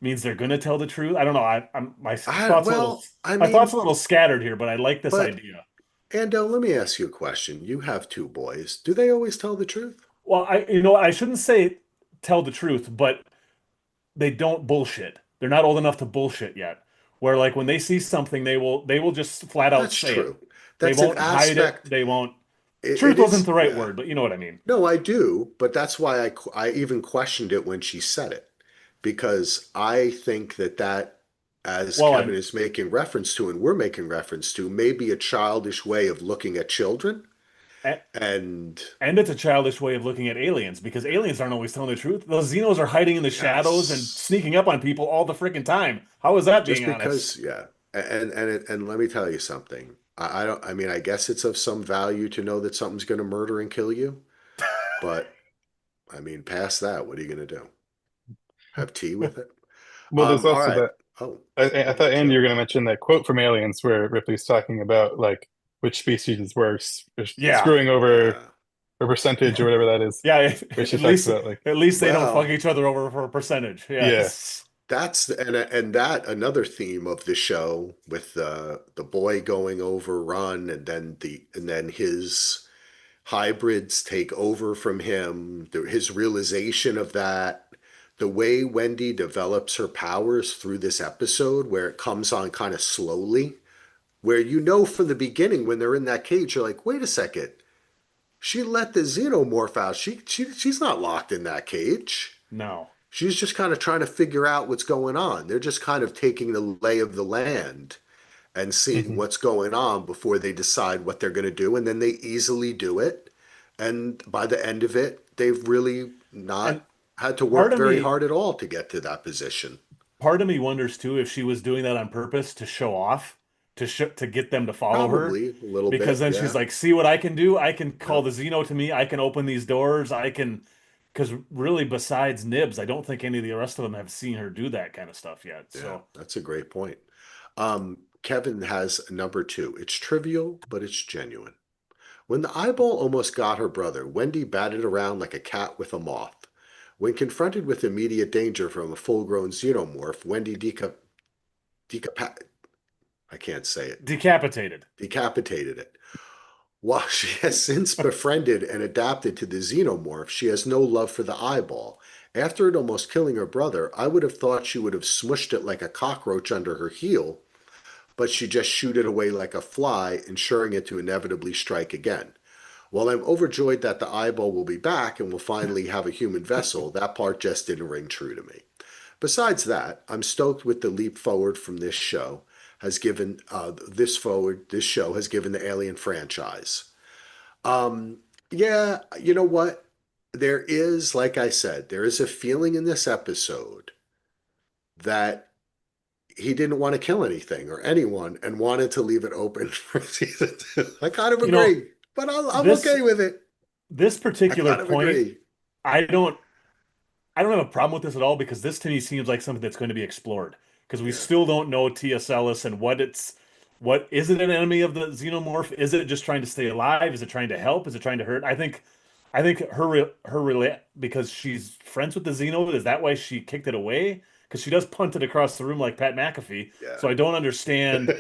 means they're going to tell the truth. I don't know. I'm Well, I my thoughts a mean, little scattered here, but I like this but idea. Ando, let me ask you a question. You have two boys. Do they always tell the truth? Well, I shouldn't say tell the truth, but they don't bullshit. They're not old enough to bullshit yet. Where like when they see something, they will just flat out That's say it. true. They That's an won't hide it. aspect. They won't. It Truth wasn't is, the right yeah. word, but you know what I mean. No, I do, but that's why I even questioned it when she said it, because I think that, as Well, Kevin is making reference to and we're making reference to, may be a childish way of looking at children. and And and it's a childish way of looking at aliens because aliens aren't always telling the truth. Those Xenos are hiding in the shadows and yes, sneaking up on people all the freaking time. How is that just being honest? because, yeah. And let me tell you something. I don't. I mean, I guess it's of some value to know that something's going to murder and kill you, but I mean, past that, what are you going to do? Have tea with it? Well, there's All also right. that. Oh, I go ahead, thought Andy, you Joe. were going to mention that quote from Aliens where Ripley's talking about like which species is worse, Yeah, screwing over Yeah. a percentage or whatever that is, yeah. where she talks about like, At least they don't fuck Well, each other over for a percentage. yeah, Yes. and that another theme of the show with the boy going overrun and then his hybrids take over from him, his realization of that, the way Wendy develops her powers through this episode, where it comes on kind of slowly, where you know from the beginning when they're in that cage, you're like, wait a second, she let the xenomorph out. She's not locked in that cage. No. She's just kind of trying to figure out what's going on. They're just kind of taking the lay of the land and seeing hmm what's going on before they decide what they're going to do. And then they easily do it. And by the end of it, they've really And not had to part work of very me hard at all to get to that position. part of me wonders too if she was doing that on purpose to show off, to get them to follow her. Probably a little Because bit, then she's yeah. like, see what I can do? I can call Yep. the Xeno to me, I can open these doors, I can because really besides Nibs, I don't think any of the rest of them have seen her do that kind of stuff yet. Yeah, So that's a great point. Kevin has number two. It's trivial, but it's genuine. When the eyeball almost got her brother, Wendy batted around like a cat with a moth. When confronted with immediate danger from a full-grown xenomorph, Wendy decapa- I can't say it, decapitated. decapitated it. While she has since befriended and adapted to the xenomorph, she has no love for the eyeball. After it almost killing her brother, I would have thought she would have smushed it like a cockroach under her heel, but she just shooed it away like a fly, ensuring it to inevitably strike again. While I'm overjoyed that the eyeball will be back and will finally have a human vessel, that part just didn't ring true to me. Besides that, I'm stoked with the leap forward from this show has given this show has given the Alien franchise. Um, yeah, you know what? There is, like I said, there is a feeling in this episode that he didn't want to kill anything or anyone and wanted to leave it open for season two. I kind of You know, agree, but I'm this okay with it. this I particular kind of point, agree. I don't. I don't have a problem with this at all because this to me seems like something that's going to be explored because we Yeah. still don't know T.S. Ellis and what is it an enemy of the xenomorph? Is it just trying to stay alive? Is it trying to help? Is it trying to hurt? I think because she's friends with the Xeno, is that why she kicked it away? Because she does punt it across the room like Pat McAfee. Yeah. So I don't understand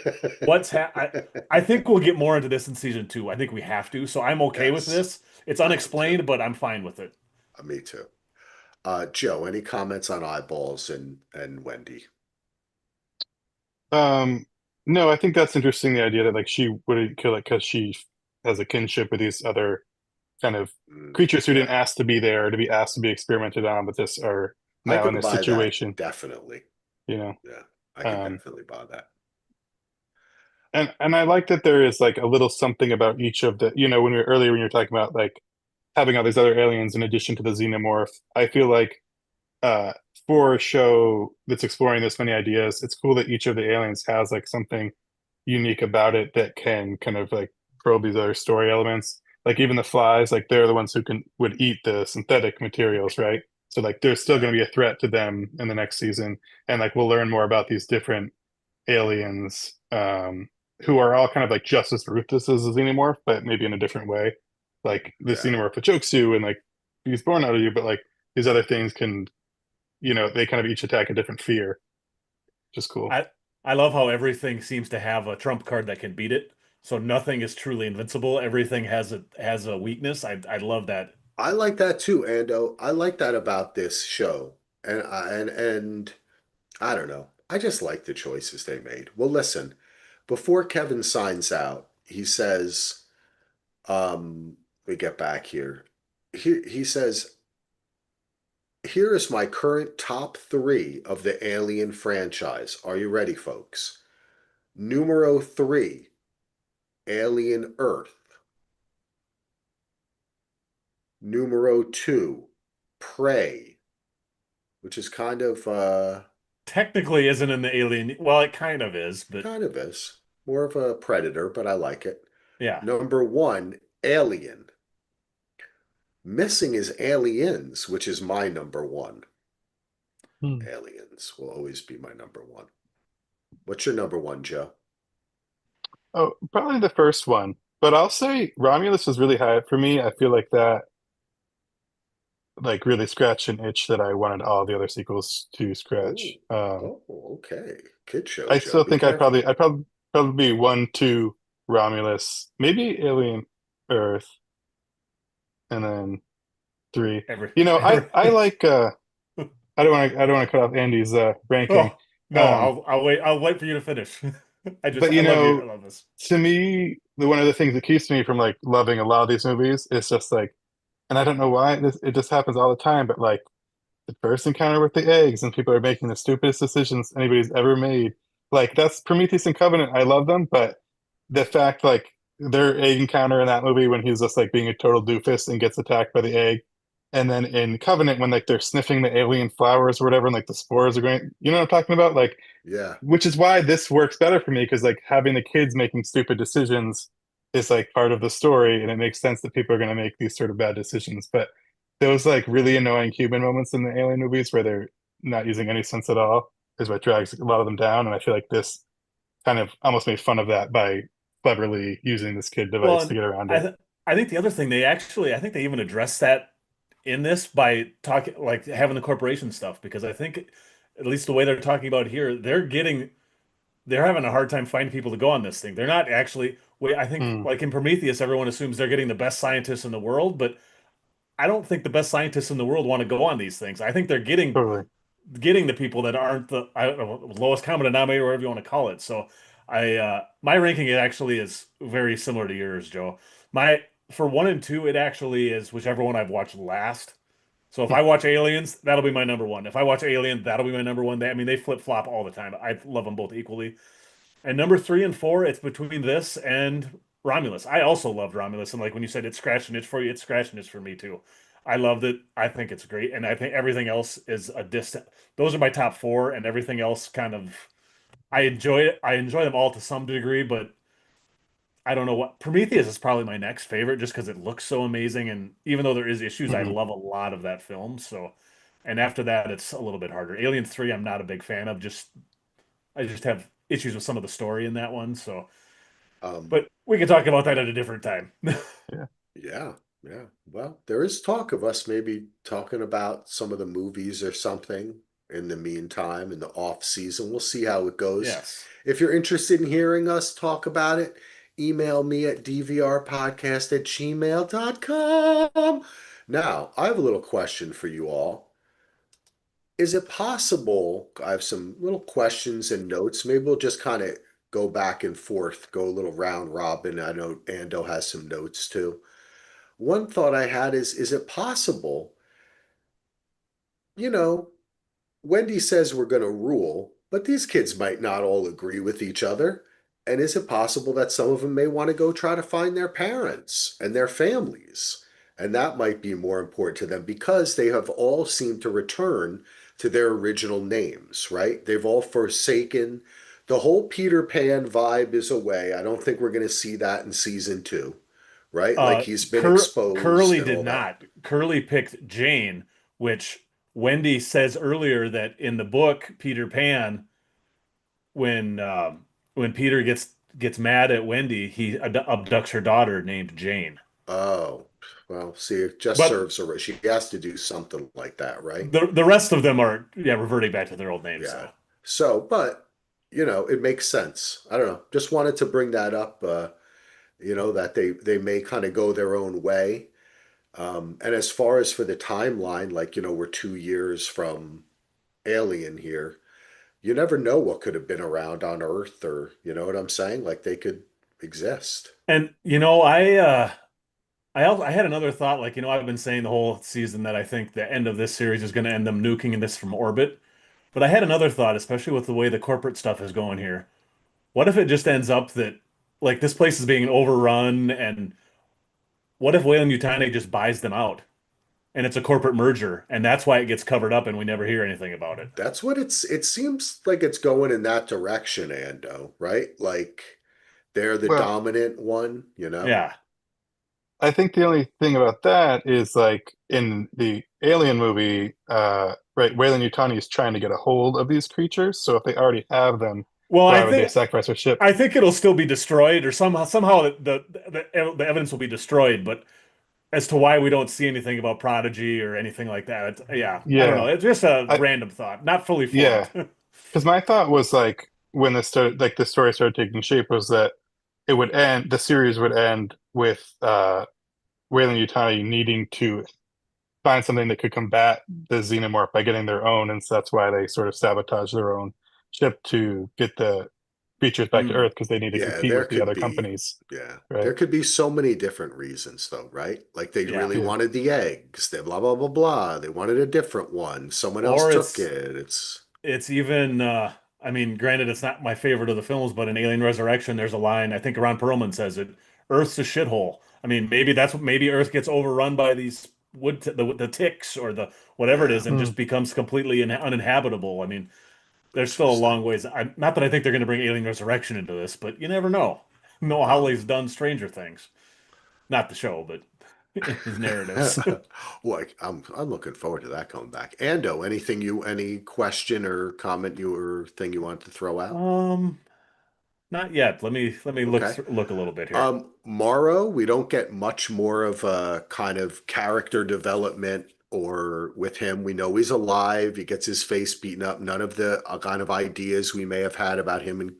I think we'll get more into this in season two. I think we have to. So I'm okay with Yes, this. It's I am too. unexplained, but I'm fine with it. Me too. Joe, any comments on eyeballs and Wendy? Um, no, I think that's interesting. The idea that like she wouldn't kill it because she has a kinship with these other kind of creatures who didn't Yeah, ask to be there or to be asked to be experimented on, but just are I now in could this buy that situation, definitely. you know. Yeah, I could Um, definitely buy that. and I like that there is like a little something about each of the, when we were earlier when you were talking about like having all these other aliens in addition to the xenomorph. I feel like uh for a show that's exploring this many ideas, it's cool that each of the aliens has like something unique about it that can kind of like probe these other story elements. Like even the flies, like they're the ones who can would eat the synthetic materials, right? So like there's still Yeah, going to be a threat to them in the next season, and like we'll learn more about these different aliens, who are all kind of like just as ruthless as the xenomorph, but maybe in a different way. Like the yeah. xenomorph that chokes you and like he's born out of you, but like these other things can, they kind of each attack a different fear, which is cool. I I love how everything seems to have a trump card that can beat it. So nothing is truly invincible. Everything has a weakness. I love that. I like that too, Ando. I like that about this show, and I don't know. I just like the choices they made. Well, listen, before Kevin signs out, he says, let me get back here. He says, here is my current top three of the Alien franchise. Are you ready, folks? Numero three, Alien Earth. Numero two, Prey, which is Technically isn't in the alien. Well, it kind of is, but kind of is more of a predator, but I like it. yeah. Number one, Alien. Missing is Aliens, which is my number one. Hmm. Aliens will always be my number one. What's your number one, Joe? Oh, probably the first one, but I'll say Romulus was really high up for me. I feel like that like really scratched an itch that I wanted all the other sequels to Oh, scratch. oh, okay. Kid show, I Joe. still Be think careful. I'd probably be one, two, Romulus, maybe Alien Earth, and then three. Every I every I like I don't want to cut off Andy's ranking. Oh, no, Um, I'll wait for you to finish. but I love this. to me, the one of the things that keeps me from like loving a lot of these movies is just like, and I don't know why it just happens all the time, but like the first encounter with the eggs and people are making the stupidest decisions anybody's ever made. Like that's Prometheus and Covenant. I love them, but the fact like their egg encounter in that movie when he's just like being a total doofus and gets attacked by the egg, and then in Covenant when like they're sniffing the alien flowers or whatever, and like the spores are going, you know what I'm talking about? Like, Yeah, which is why this works better for me because like having the kids making stupid decisions is like part of the story, and it makes sense that people are going to make these sort of bad decisions. But those like really annoying human moments in the alien movies where they're not using any sense at all is what drags a lot of them down. And I feel like this kind of almost made fun of that by cleverly using this kid Well, device to and get around I it. th I think the other thing I think they even addressed that in this by talking like having the corporation stuff because I think at least the way they're talking about here, they're having a hard time finding people to go on this thing. They're not actually wait, I think Hmm, like in Prometheus, everyone assumes they're getting the best scientists in the world, but I don't think the best scientists in the world want to go on these things. I think they're totally. getting the people that aren't the I don't know, lowest common denominator, whatever you want to call it. So my ranking actually is very similar to yours, Joe. My for one and two, it actually is whichever one I've watched last. So if I watch Aliens, that'll be my number one. If I watch Alien, that'll be my number one. I mean, they flip flop all the time. I love them both equally. And number three and four, it's between this and Romulus. I also loved Romulus, and like when you said it scratched an itch for you, it's scratched an itch for me too. I loved it. I think it's great, and I think everything else is a distant. Those are my top four, and everything else kind of I enjoy it. I enjoy them all to some degree, but I don't know what Prometheus is probably my next favorite just because it looks so amazing, and even though there is issues, I Mhm. love a lot of that film. So, and after that, it's a little bit harder. Aliens 3, I'm not a big fan of. Just I just have issues with some of the story in that one. So, Um, but we can talk about that at a different time. Yeah. yeah, yeah. Well, there is talk of us maybe talking about some of the movies or something in the meantime, in the off season. We'll see how it goes. Yes. If you're interested in hearing us talk about it, email me at dvrpodcast@gmail.com. Now, I have a little question for you all. Is it possible? I have some little questions and notes. Maybe we'll just kind of go back and forth, go a little round robin. I know Ando has some notes too. One thought I had is it possible, you know, Wendy says we're going to rule, but these kids might not all agree with each other. And is it possible that some of them may want to go try to find their parents and their families? And that might be more important to them because they have all seemed to return to their original names, right? They've all forsaken the whole Peter Pan vibe is away. I don't think we're going to see that in season two, right? Like he's been exposed Curly and did all that. not. Curly picked Jane, which Wendy says earlier that in the book Peter Pan, when when Peter gets mad at Wendy, he abducts her daughter named Jane. Oh, well, see, it just But serves her. She has to do something like that, right? the rest of them are, yeah, reverting back to their old names. Yeah. So So, but, it makes sense. I don't know. Just wanted to bring that up, that they may kind of go their own way. And as far as for the timeline, like, we're 2 years from Alien here. You never know what could have been around on Earth, or, you know what I'm saying? Like they could exist. and I had another thought, like, I've been saying the whole season that I think the end of this series is going to end them nuking this from orbit. But I had another thought, especially with the way the corporate stuff is going here. What if it just ends up that, like, this place is being overrun, and what if Weyland Yutani just buys them out and it's a corporate merger, and that's why it gets covered up and we never hear anything about it? That's what it seems like it's going in that direction, Ando, right? Like they're the Well, dominant one. Yeah. I think the only thing about that is like in the Alien movie, right, Weyland Yutani is trying to get a hold of these creatures. So if they already have them, Well, why would they sacrifice their ship? I think it'll still be destroyed, or somehow the evidence will be destroyed, but as to why we don't see anything about Prodigy or anything like that, yeah, I don't know. Yeah, It's just a I random thought, not fully formed. yeah, because my thought was like when this started, like the story started taking shape, was that it would end, the series would end with Weyland Yutani needing to find something that could combat the xenomorph by getting their own, and so that's why they sort of sabotage their own ship to get the creatures back to Hmm. Earth because they need to Yeah, compete there with the could other be, companies, yeah, right? there could be so many different reasons though, right? Like they Yeah. really Yeah, wanted the eggs, they blah blah blah blah. They wanted a different one. Someone else Or took it. it's even I mean, granted it's not my favorite of the films, but in Alien Resurrection there's a line, I think Ron Perlman says it, Earth's a shithole. I mean, maybe Earth gets overrun by these the ticks or the whatever it Yeah, is and hmm. just becomes completely uninhabitable. I mean, there's still a interesting. long ways. Not that I think they're going to bring Alien Resurrection into this, but you never know. Noah Hawley's Um, done Stranger Things, not the show, but his narratives. well, I'm looking forward to that coming back. Ando, any question or comment or thing you wanted to throw out? Um, Not yet. Let me Okay. look a little bit here. Morrow, we don't get much more of a kind of character development or with him. We know he's alive. He gets his face beaten up. None of the kind of ideas we may have had about him and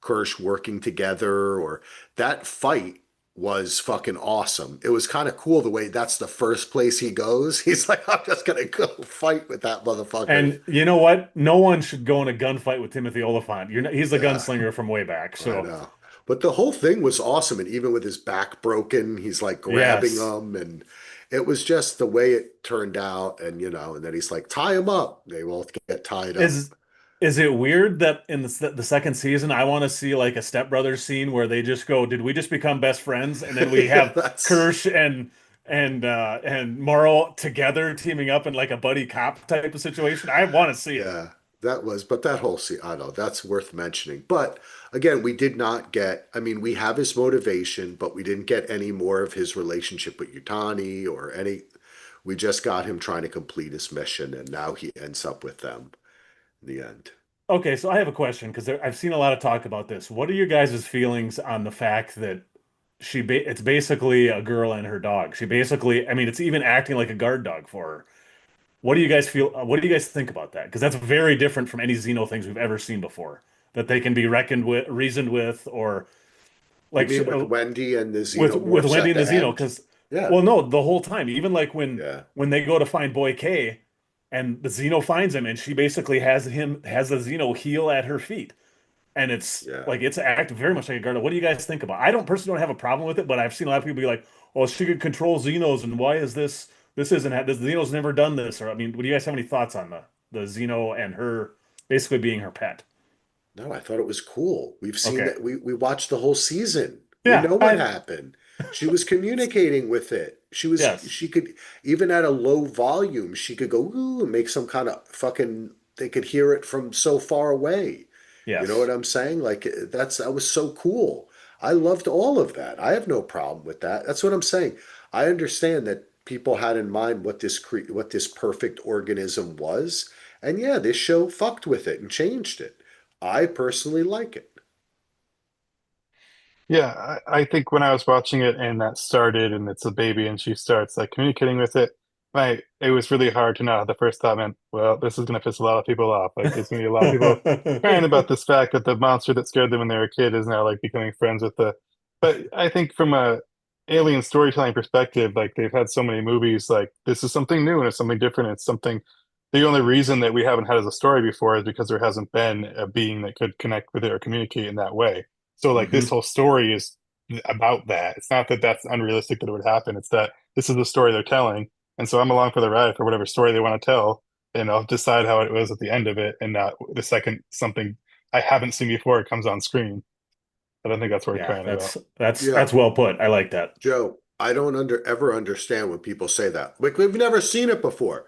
Kirsch working together or that fight was fucking awesome. It was kind of cool the way that's the first place he goes. He's like, I'm just gonna go fight with that motherfucker. And you know what? No one should go in a gunfight with Timothy Oliphant. He's a Yeah. gunslinger from way back. I So know. But the whole thing was awesome. And even with his back broken, he's like grabbing yes. him. And it was just the way it turned out. And, and then he's like, tie him up. They both get tied up. Is is it weird that in the second season I want to see like a Step Brothers scene where they just go, "Did we just become best friends?" And then we Yeah, have that's, Kirsch and Morrow together teaming up in like a buddy cop type of situation. I want to see it. yeah, but that whole scene, I know that's worth mentioning. But again, we did not get, I mean, we have his motivation, but we didn't get any more of his relationship with Yutani or any, We just got him trying to complete his mission, and now he ends up with them in the end. Okay, so I have a question because I've seen a lot of talk about this. What are your guys' feelings on the fact that it's basically a girl and her dog? She basically, I mean, it's even acting like a guard dog for her. What do you guys feel? What do you guys think about that? Because that's very different from any Xeno things we've ever seen before. That they can be reckoned with, reasoned with, or You like mean with Wendy and the with xenomorphs Wendy at and the the Xeno. end? Because, Yeah, well, no, the whole time, even like yeah, when they go to find Boy K, and the Xeno finds him, and she basically has the Xeno heel at her feet. And it's yeah. like it's act very much like a guard. What do you guys think about? I don't personally don't have a problem with it, but I've seen a lot of people be like, "Oh, she could control Xenos, and why is this? This isn't this Xeno's never done this." Or I mean, do you guys have any thoughts on the Xeno and her basically being her pet? No, I thought it was cool. We've seen Okay, that. We watched the whole season. We yeah, know what I happened. She was communicating with it. yes, She could, even at a low volume, she could go ooh and make some kind of fucking. They could hear it from so far away. You know what yes, I'm saying? Like that was so cool. I loved all of that. I have no problem with that. That's what I'm saying. I understand that people had in mind what this perfect organism was, and yeah, this show fucked with it and changed it. I personally like it. Yeah, I think when I was watching it and that started and it's a baby and she starts like communicating with it, it was really hard to not have the first thought meant, well, this is gonna piss a lot of people off. Like there's gonna be a lot of people crying about this fact that the monster that scared them when they were a kid is now like becoming friends with the but I think from a alien storytelling perspective, like they've had so many movies, like this is something new and it's something different. It's something the only reason that we haven't had as a story before is because there hasn't been a being that could connect with it or communicate in that way. So like this hmm whole story is about that. It's not that that's unrealistic that it would happen. It's that this is the story they're telling, and so I'm along for the ride for whatever story they want to tell, and I'll decide how it was at the end of it, and not the second something I haven't seen before it comes on screen. I don't think that's what we're yeah. crying about. Yeah, That's well put. I like that. Joe, I don't ever understand when people say that. Like we've never seen it before.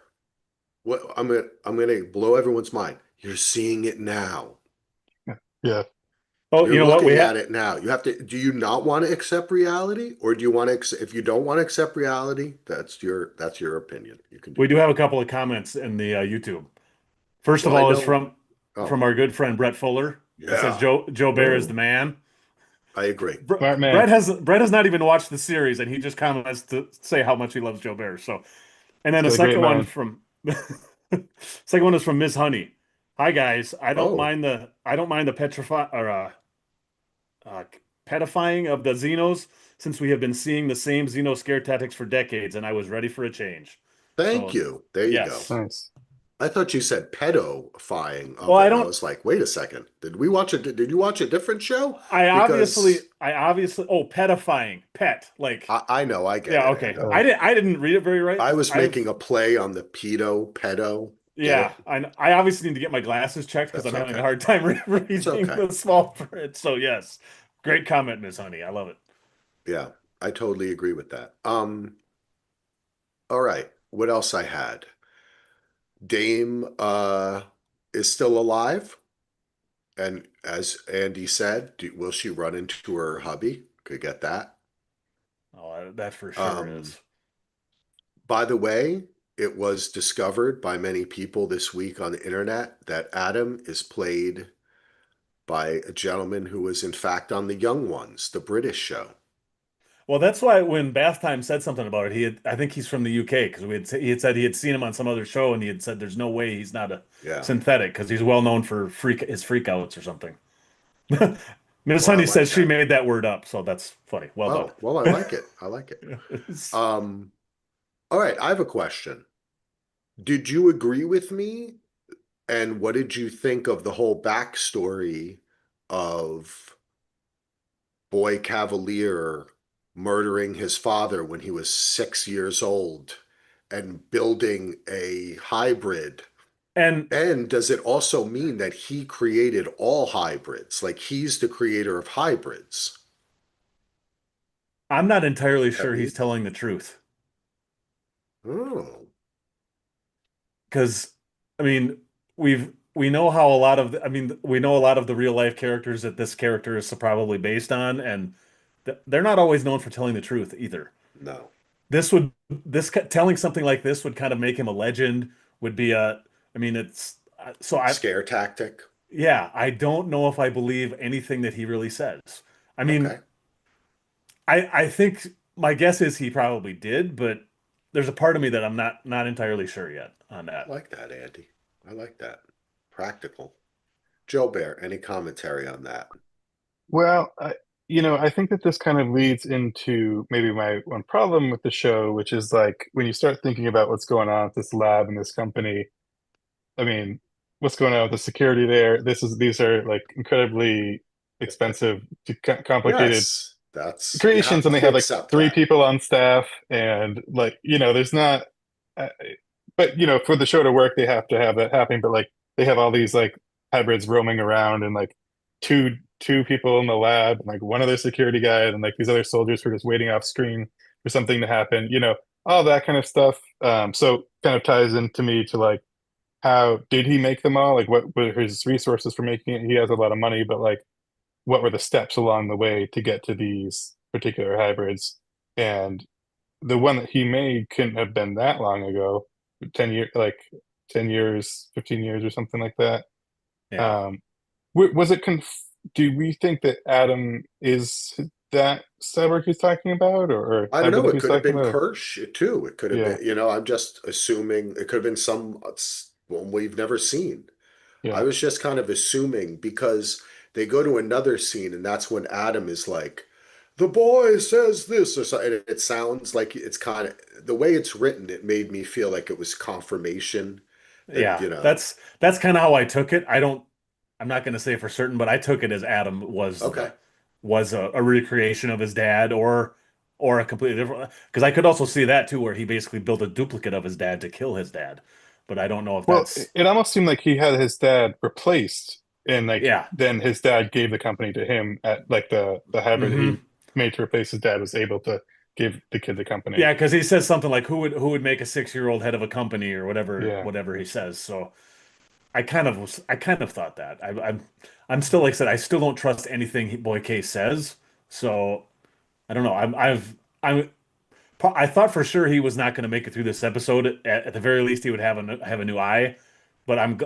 What I'm gonna blow everyone's mind. You're seeing it now. Yeah, Oh, you You're know what? looking at it now. You have to, do you not want to accept reality? Or do you want to, if you don't want to accept reality, that's your opinion. You can do We do that. have a couple of comments in the YouTube. First of Well, I all, is know. Oh, from our good friend Brett Fuller. It says yeah. Joe Bear is the Oh, man. I agree. smart man. Brett has not even watched the series, and he just comments to say how much he loves Joe Bear. So, and then He's a got a great second one mind. from second one is from Ms. Honey. Hi guys, Oh, I don't mind the uh, pedifying of the Xenos since we have been seeing the same Xeno scare tactics for decades, and I was ready for a change. thank So, you. There you go. yes. Nice. I thought you said pedofying Well, of it, and I was like, wait a second. Did we watch it? Did you watch a different show? Because I obviously, oh, pedifying, pet, like, I know, I get yeah, it. I okay. know. I didn't read it very right. I was making I've, a play on the pedo. Get yeah, it? I obviously need to get my glasses checked because That's I'm having a okay. hard time It's reading okay. the small print. So yes, great comment, Miss Honey. I love it. Yeah, I totally agree with that. All right. What else I had? Dame is still alive, and as Andy said, will she run into her hubby? Could get that. Oh, that for sure Um, is. by the way, it was discovered by many people this week on the internet that Adam is played by a gentleman who was in fact on The Young Ones, the British show. Well, that's why when Bath Time said something about it, I think he's from the UK because he had said he had seen him on some other show and he had said there's no way he's not a Yeah. synthetic because he's well known for his freakouts or something. Miss Well, I Honey like says she that. made that word up, so that's funny. Well done. Oh, well, I like it. I like it. Um, all right, I have a question. Did you agree with me? And what did you think of the whole backstory of Boy Cavalier murdering his father when he was 6 years old and building a hybrid? And And does it also mean that he created all hybrids? Like he's the creator of hybrids? I'm not entirely That sure he's mean? telling the truth Oh, because I mean we know how a lot of I mean we know a lot of the real life characters that this character is probably based on, and they're not always known for telling the truth either. no. this would telling something like this would kind of make him a legend, would be a, I mean, it's so I Scare tactic. yeah, I don't know if I believe anything that he really says. I mean, Okay. I think my guess is he probably did, but there's a part of me that I'm not entirely sure yet on I that. like that, Andy. I like that. Practical. Joe Bear, any commentary on that? Well, I think that this kind of leads into maybe my one problem with the show, which is like when you start thinking about what's going on at this lab and this company. I mean, what's going on with the security there? These are like incredibly expensive, complicated Yes, that's you creations, have and they to have like accept three that. people on staff, and like there's not. Uh, but for the show to work, they have to have that happening. But like they have all these like hybrids roaming around, and like two people in the lab, and like one other security guy, and like these other soldiers who are just waiting off screen for something to happen. All that kind of stuff. So kind of ties into me to like how did he make them all? Like what were his resources for making it? He has a lot of money, but like what were the steps along the way to get to these particular hybrids? And the one that he made couldn't have been that long ago, like 10 years, 15 years or something like that. Yeah. Um, was it do we think that Adam is that cyborg he's talking about, or I don't hybrid know. that It he's could have talking been about? Kirsch too. It could have Yeah, been, I'm just assuming it could have been some one we've never seen. I yeah. was just kind of assuming because they go to another scene and that's when Adam is like, the boy says this or something. And it sounds like it's kind of the way it's written, it made me feel like it was confirmation that, Yeah, that's kind of how I took it. I'm not going to say for certain, but I took it as Adam okay. was a recreation of his dad or a completely different, because I could also see that too where he basically built a duplicate of his dad to kill his dad. But I don't know if Well, it that's it almost seemed like he had his dad replaced, and like yeah. then his dad gave the company to him at like the hybrid that he Hmm. made to replace his dad was able to give the kid the company. Yeah, because he says something like who would make a 6-year-old head of a company or Yeah. whatever he says. So I kind of thought that. I'm still like I said, I still don't trust anything Boy K says. So I don't know. I thought for sure he was not going to make it through this episode. At the very least, he would have a new eye. But I'm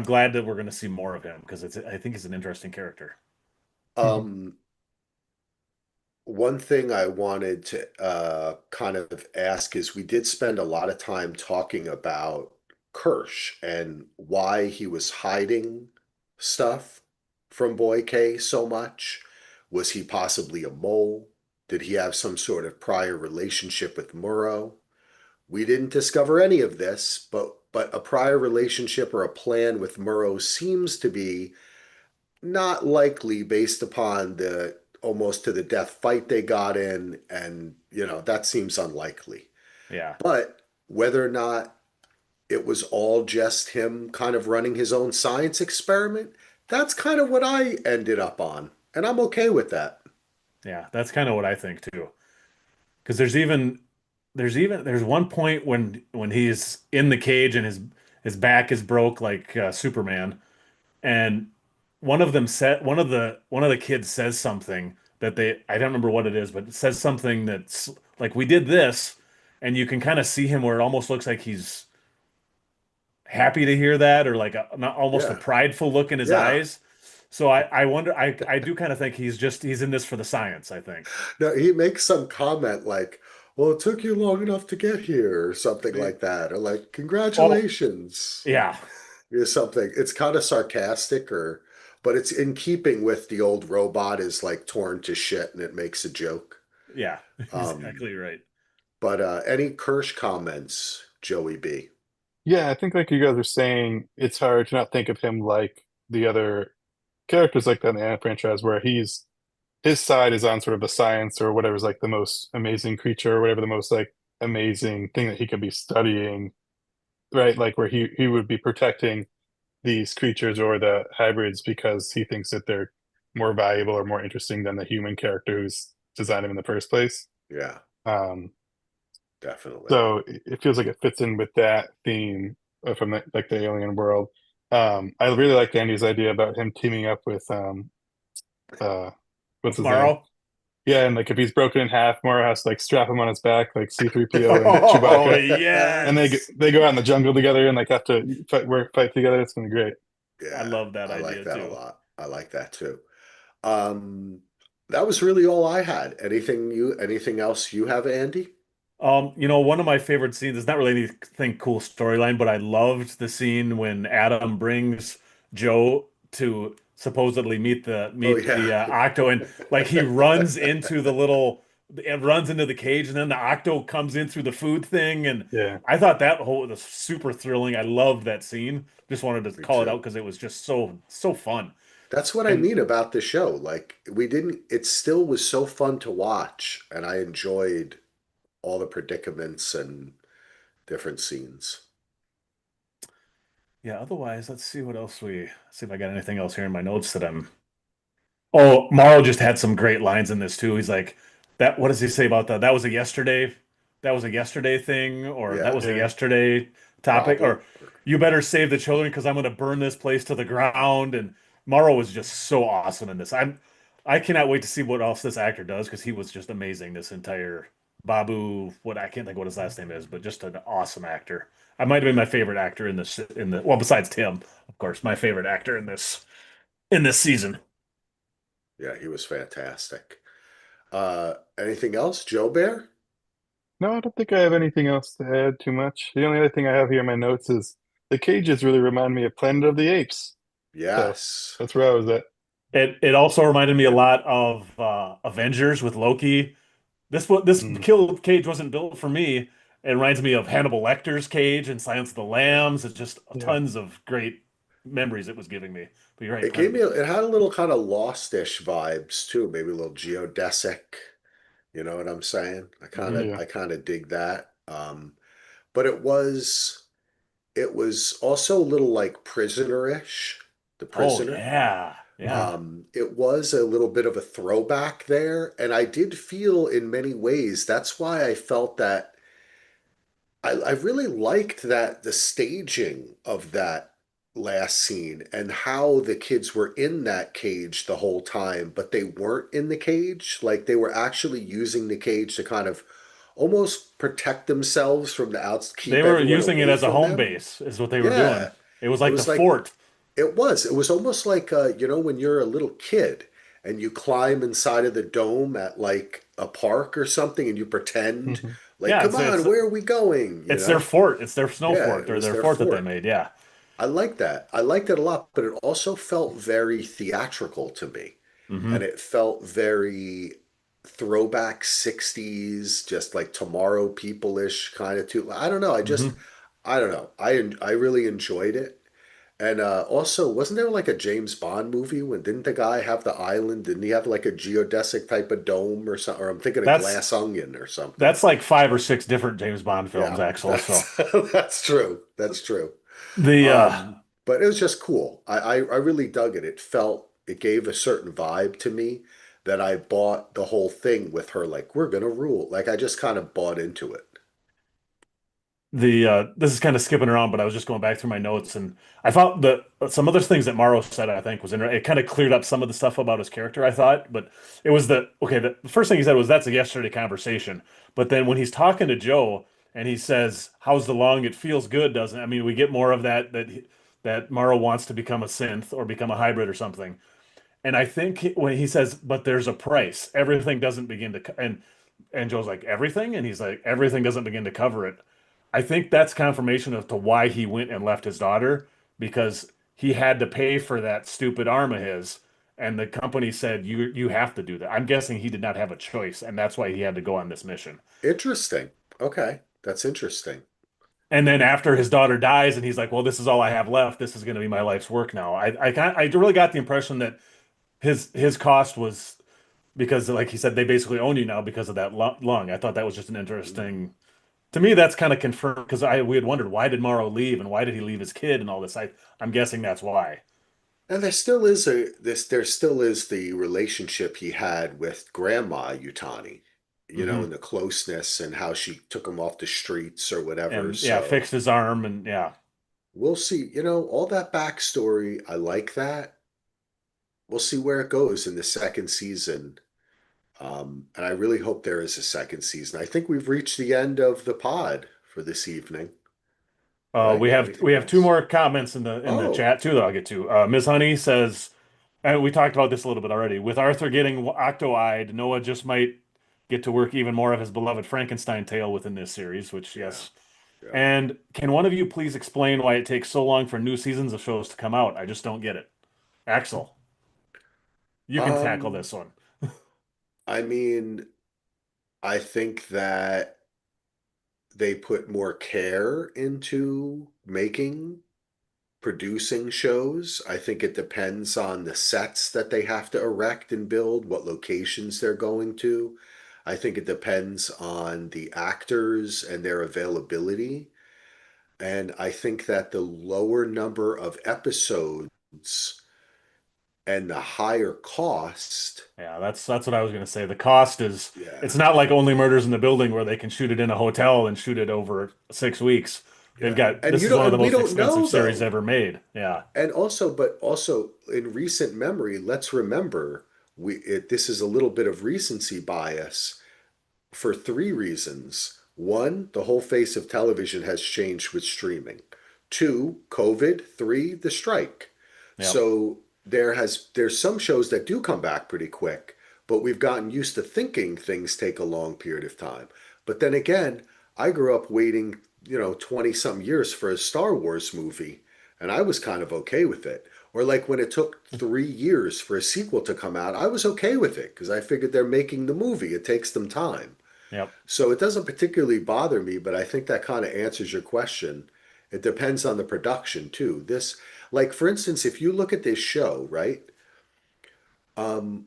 glad that we're going to see more of him because I think he's an interesting character. Mhm. Um, One thing I wanted to kind of ask is we did spend a lot of time talking about Kirsch and why he was hiding stuff from Boy K so much. Was he possibly a mole? Did he have some sort of prior relationship with Murrow? We didn't discover any of this, but a prior relationship or a plan with Murrow seems to be not likely based upon the almost to the death fight they got in, and that seems unlikely. Yeah, But whether or not it was all just him kind of running his own science experiment, that's kind of what I ended up on, and I'm okay with that. yeah, that's kind of what I think too. Because there's one point when he's in the cage and his back is broke like Superman, and one of the kids says something that they I don't remember what it is, but it says something that's like we did this, and you can kind of see him where it almost looks like he's happy to hear that or like not almost a Yeah, prideful look in his yeah. eyes. So I wonder I do kind of think he's in this for the science, I think. No, he makes some comment like, "Well, it took you long enough to get here," or something like that, or like, Oh, "Congratulations." yeah. Or something. It's kind of sarcastic but it's in keeping with the old robot is like torn to shit and it makes a joke. Yeah, Um, exactly right. but any Kirsch comments, Joey B? Yeah, I think like you guys are saying, it's hard to not think of him like the other characters like that in the anime franchise, where his side is on sort of the science or whatever's like the most amazing creature or whatever the most like amazing thing that he could be studying, right? Like where he would be protecting these creatures or the hybrids because he thinks that they're more valuable or more interesting than the human character who's designed them in the first place. Yeah, Um, definitely. so it feels like it fits in with that theme from like the alien world. I really like Andy's idea about him teaming up with uh, what's his name? Morrow. Yeah, and like if he's broken in half, Mara has to like strap him on his back like C-3PO and Oh Chewbacca, and yes, they go out in the jungle together and like have to fight together. It's gonna be great. I Yeah, love that I like idea that a too. lot. I like that too. That was really all I had. Anything else you have, Andy? One of my favorite scenes is not really anything cool storyline, but I loved the scene when Adam brings Joe to supposedly Oh meet yeah. the Octo, and like he runs into the little, it runs into the cage, and then the Octo comes in through the food thing, and Yeah. I thought that whole was super thrilling. I loved that scene. Just wanted to Me call it out too. because it was just so fun. That's what I And mean about the show. Like we didn't, it still was so fun to watch, and I enjoyed all the predicaments and different scenes. yeah, otherwise, let's see what else see if I got anything else here in my notes that I'm. Oh, Morrow just had some great lines in this too. He's like, "That. What does he say about that? That was a yesterday. That was a yesterday thing, or that Yeah, was a Yeah. yesterday topic, problem. or you better save the children because I'm going to burn this place to the ground." And Morrow was just so awesome in this. I cannot wait to see what else this actor does because he was just amazing this entire Babu. What I can't think what his last name is, but just an awesome actor. I might have been my favorite actor in this well, besides Tim, of course, my favorite actor in this season. Yeah, he was fantastic. Anything else, Joe Bear? No, I don't think I have anything else to add too much. The only other thing I have here in my notes is the cages really remind me of Planet of the Apes. So Yes. that's where I was at. It also reminded me a lot of Avengers with Loki. This Mm, kill cage wasn't built for me. It reminds me of Hannibal Lecter's cage and Silence of the Lambs. It's just yeah. tons of great memories it was giving me. But you're right, It Planet gave of me, the it had a little kind of lost-ish vibes too, maybe a little geodesic. You know what I'm saying? Mhm. Yeah. I kind of dig that. But it was also a little like prisoner-ish, The Oh Prisoner. yeah, yeah. It was a little bit of a throwback there, and I did feel in many ways that's why I felt that I really liked that the staging of that last scene and how the kids were in that cage the whole time, but they weren't in the cage. Like they were actually using the cage to kind of almost protect themselves from the outs, They keep were everyone using it away as a from home them. base, is what they were doing. Yeah. It was It like the was like fort. it was almost like when you're a little kid and you climb inside of the dome at like a park or something and you pretend Mhm. like, Yeah, come on, where are we going? You it's their know? fort. It's their snow Yeah, fort it or was their their fort that they fort. made. Yeah. I like that. I liked it a lot, but it also felt very theatrical to me. And Hmm. it felt very throwback 60s, just like Tomorrow People-ish kind of too. I don't know. Hmm. I don't know. I really enjoyed it. And also, wasn't there like a James Bond movie when didn't the guy have the island? Didn't he have like a geodesic type of dome or something? Or I'm thinking of That's Glass Onion or something. that's like five or six different James Bond films, Yeah, actually. So that's that's true. That's true. the But it was just cool. I really dug it. It gave a certain vibe to me that I bought the whole thing with her. Like we're gonna rule. Like I just kind of bought into it. this is kind of skipping around, but I was just going back through my notes and I thought that some other things that Morrow said I think was interesting. It kind of cleared up some of the stuff about his character, I thought, but it was the first thing he said was that's a yesterday conversation. But then when he's talking to Joe and he says, "How's the long? It feels good, doesn't it?" I mean, we get more of that Morrow wants to become a synth or become a hybrid or something. And I think when he says, "But there's a price. Everything doesn't begin to," and Joe's like, "Everything," and he's like, "Everything doesn't begin to cover it." I think that's confirmation as to why he went and left his daughter because he had to pay for that stupid arm of his, and the company said you have to do that. I'm guessing he did not have a choice, and that's why he had to go on this mission. Interesting. Okay, that's interesting. And then after his daughter dies, and he's like, "Well, this is all I have left. This is going to be my life's work now." I really got the impression that his cost was because, like he said, they basically own you now because of that lung. I thought that was just an interesting. To me, that's kind of confirmed because I we had wondered why did Morrow leave and why did he leave his kid and all this. I'm guessing that's why. And there still is there still is the relationship he had with Grandma Yutani, you know, Hmm. and the closeness and how she took him off the streets or whatever. And yeah, So fixed his arm and yeah. we'll see. You know, all that backstory, I like that. We'll see where it goes in the second season. And I really hope there is a second season. I think we've reached the end of the pod for this evening, right? We Anything have two else? more comments in the Oh, chat too that I'll get to. Ms. Honey says, and we talked about this a little bit already. With Arthur getting octo-eyed, Noah just might get to work even more of his beloved Frankenstein tale within this series, which yeah, yes. yeah. And can one of you please explain why it takes so long for new seasons of shows to come out? I just don't get it. Axel, you can tackle Um, this one. I mean, I think that they put more care into producing shows. I think it depends on the sets that they have to erect and build, what locations they're going to. I think it depends on the actors and their availability. And I think that the lower number of episodes and the higher cost, Yeah, that's what I was gonna say. The cost is yeah, it's not like Only Murders in the Building where they can shoot it in a hotel and shoot it over 6 weeks. They've yeah. got this is one of the And we most don't expensive know series though. ever made. Yeah. But also in recent memory, let's remember this is a little bit of recency bias for three reasons. One, the whole face of television has changed with streaming. Two, COVID. Three, the strike. Yep. So there's some shows that do come back pretty quick, but we've gotten used to thinking things take a long period of time. But then again, I grew up waiting, 20 some years for a Star Wars movie, and I was kind of okay with it. Or like when it took 3 years for a sequel to come out, I was okay with it because I figured they're making the movie. It takes them time. Yep. So it doesn't particularly bother me, but I think that kind of answers your question. It depends on the production too. Like for instance, if you look at this show, right? Um,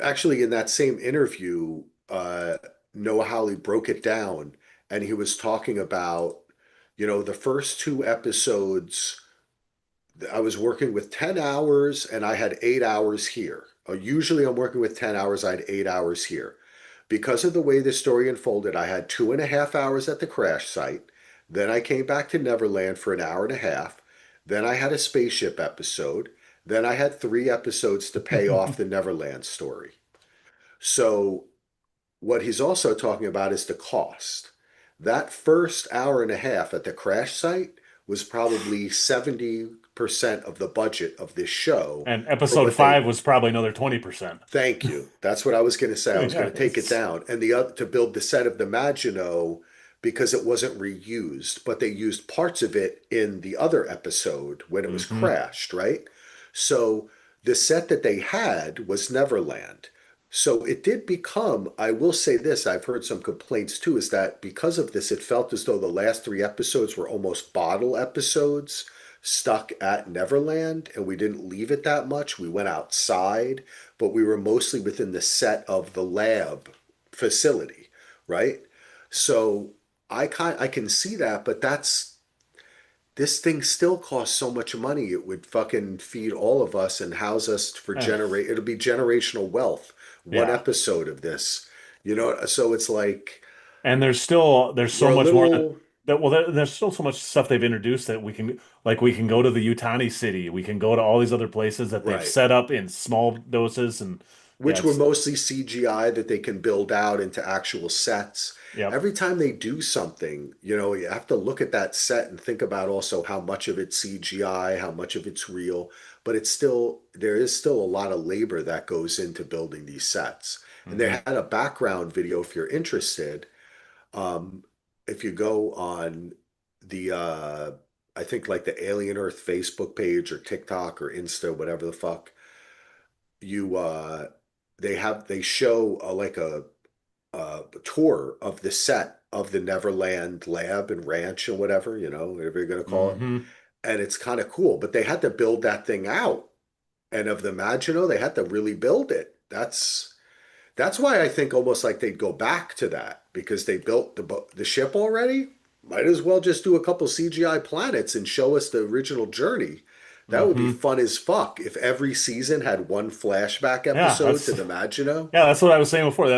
Actually, in that same interview, Noah Hawley broke it down, and he was talking about, the first two episodes. I was working with 10 hours, and I had 8 hours here. Usually, I'm working with 10 hours. I had 8 hours here. Because of the way the story unfolded, I had 2.5 hours at the crash site. Then I came back to Neverland for an hour and a half. Then I had a spaceship episode. Then I had 3 episodes to pay off the Neverland story. So, what he's also talking about is the cost. That first hour and a half at the crash site was probably 70% of the budget of this show And for episode what they. five was probably another 20%. Thank you. That's what I was going to say. I was going to take it Yes. down. And the other to build the set of the Maginot because it wasn't reused, but they used parts of it in the other episode when it was Hmm. crashed, right? So the set that they had was Neverland. So it did become, I will say this, I've heard some complaints too, is that because of this, it felt as though the last 3 episodes were almost bottle episodes stuck at Neverland, and we didn't leave it that much. We went outside, but we were mostly within the set of the lab facility, right? So I can see that, but this thing still costs so much money. It would fucking feed all of us and house us for Eh, it'll be generational wealth. One yeah. episode of this, so it's like And there's we're so a much more little there's still so much stuff they've introduced that we can go to the Utani city. We can go to all these other places that they've right. set up in small doses and yeah, Which were it's mostly CGI that they can build out into actual sets. yep. Every time they do something, you have to look at that set and think about also how much of it's CGI, how much of it's real. But there is still a lot of labor that goes into building these sets. And they Hmm. had a background video if you're interested. Um, if you go on I think like the Alien Earth Facebook page or TikTok or Insta, whatever the fuck, you they show a tour of the set of the Neverland lab and ranch and whatever, whatever you're gonna call it. Hmm. And it's kind of cool, but they had to build that thing out. And of the Maginot, they had to really build it. That's why I think almost like they'd go back to that because they built the ship already. Might as well just do a couple CGI planets and show us the original journey. That would be Hmm. fun as fuck if every season had one flashback Yeah, episode that's to the Maginot. yeah, that's what I was saying before.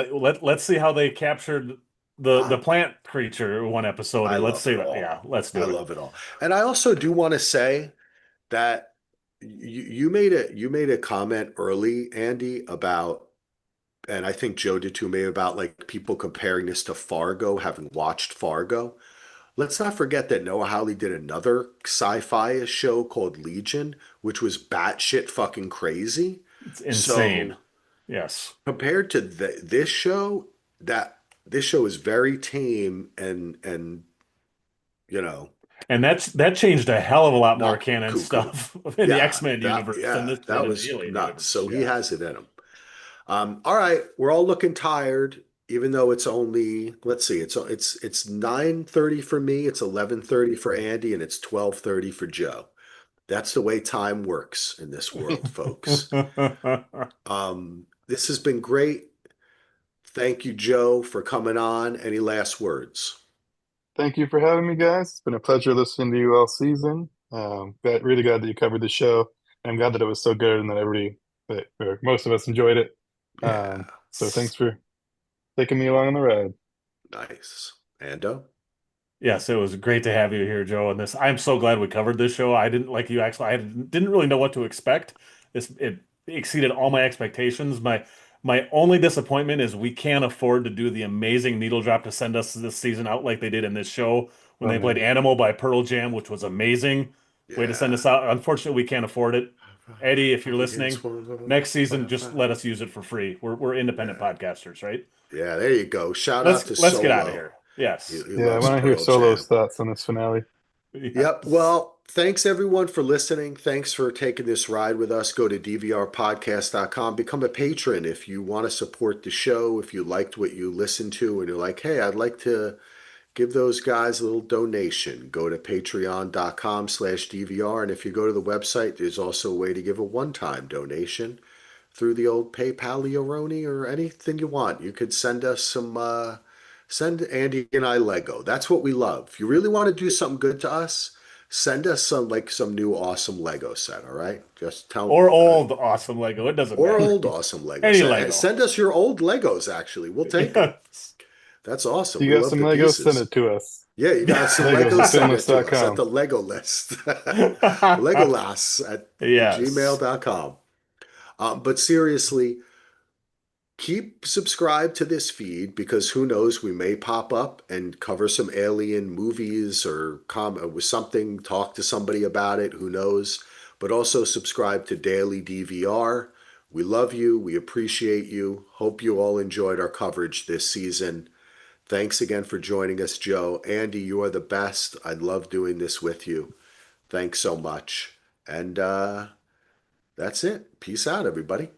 Let's see how they captured the Ah, plant creature one episode, I and let's love see it that. all. Yeah, let's I do it. love it all. And I also do want to say that you made a comment early, Andy, about and I think Joe did too, maybe about like people comparing this to Fargo, having watched Fargo. Let's not forget that Noah Hawley did another sci-fi show called Legion, which was batshit fucking crazy. It's insane. So Yes. compared to this show, that this show is very tame and you know And that changed a hell of a lot more not canon cuckoo. stuff in the Yeah, X-Men universe than this did that in the was Alien nuts. universe. So he Yeah. has it in him. All right, we're all looking tired, even though it's only, let's see, it's 9:30 for me, it's 11:30 for Andy, and it's 12:30 for Joe. That's the way time works in this world, folks. This has been great. Thank you, Joe, for coming on. Any last words? Thank you for having me, guys. It's been a pleasure listening to you all season. Really glad that you covered the show. I'm glad that it was so good and that or most of us enjoyed it. Yeah, So thanks for taking me along on the ride. nice. Ando? Yes, it was great to have you here, Joe. And this, I'm so glad we covered this show. I didn't like you actually. I didn't really know what to expect. It exceeded all my expectations. My only disappointment is we can't afford to do the amazing needle drop to send us this season out like they did in this show when Oh they played man. Animal by Pearl Jam, which was amazing. Way to send Yeah. us out. Unfortunately, we can't afford it. Eddie, if you're listening, next season just let us use it for free. We're independent Yeah. podcasters, right? Yeah, there you go. Shout out to Let's get out of Solo. here. He, Yes. he Yeah, I loves want to hear Pearl Solo's Jam. thoughts on this finale. Yep. Yes. Well, thanks everyone for listening. Thanks for taking this ride with us. Go to dvrpodcast.com. Become a patron if you want to support the show. If you liked what you listened to and you're like, hey, I'd like to give those guys a little donation. Go to patreon.com/DVR. And if you go to the website, there's also a way to give a one-time donation through the old PayPal or anything you want. You could send us send Andy and I Lego. That's what we love. If you really want to do something good to us, send us some new awesome Lego set, all right? Just tell Or old awesome Lego. It doesn't or matter. old awesome Lego Any set. Lego. Send us your old Legos actually. We'll take them. Yes. That's If awesome. you We got love some the Legos, send pieces. it to us. Yeah, you got some Legos Legos, at send it to us at finless.com. the Legolist. Legolas at Yes. gmail.com. But seriously, keep subscribed to this feed because who knows, we may pop up and cover some alien movies or with something, talk to somebody about it, who knows. But also subscribe to Daily DVR. We love you. We appreciate you. Hope you all enjoyed our coverage this season. Thanks again for joining us, Joe. Andy, you are the best. I love doing this with you. Thanks so much. And that's it. Peace out, everybody.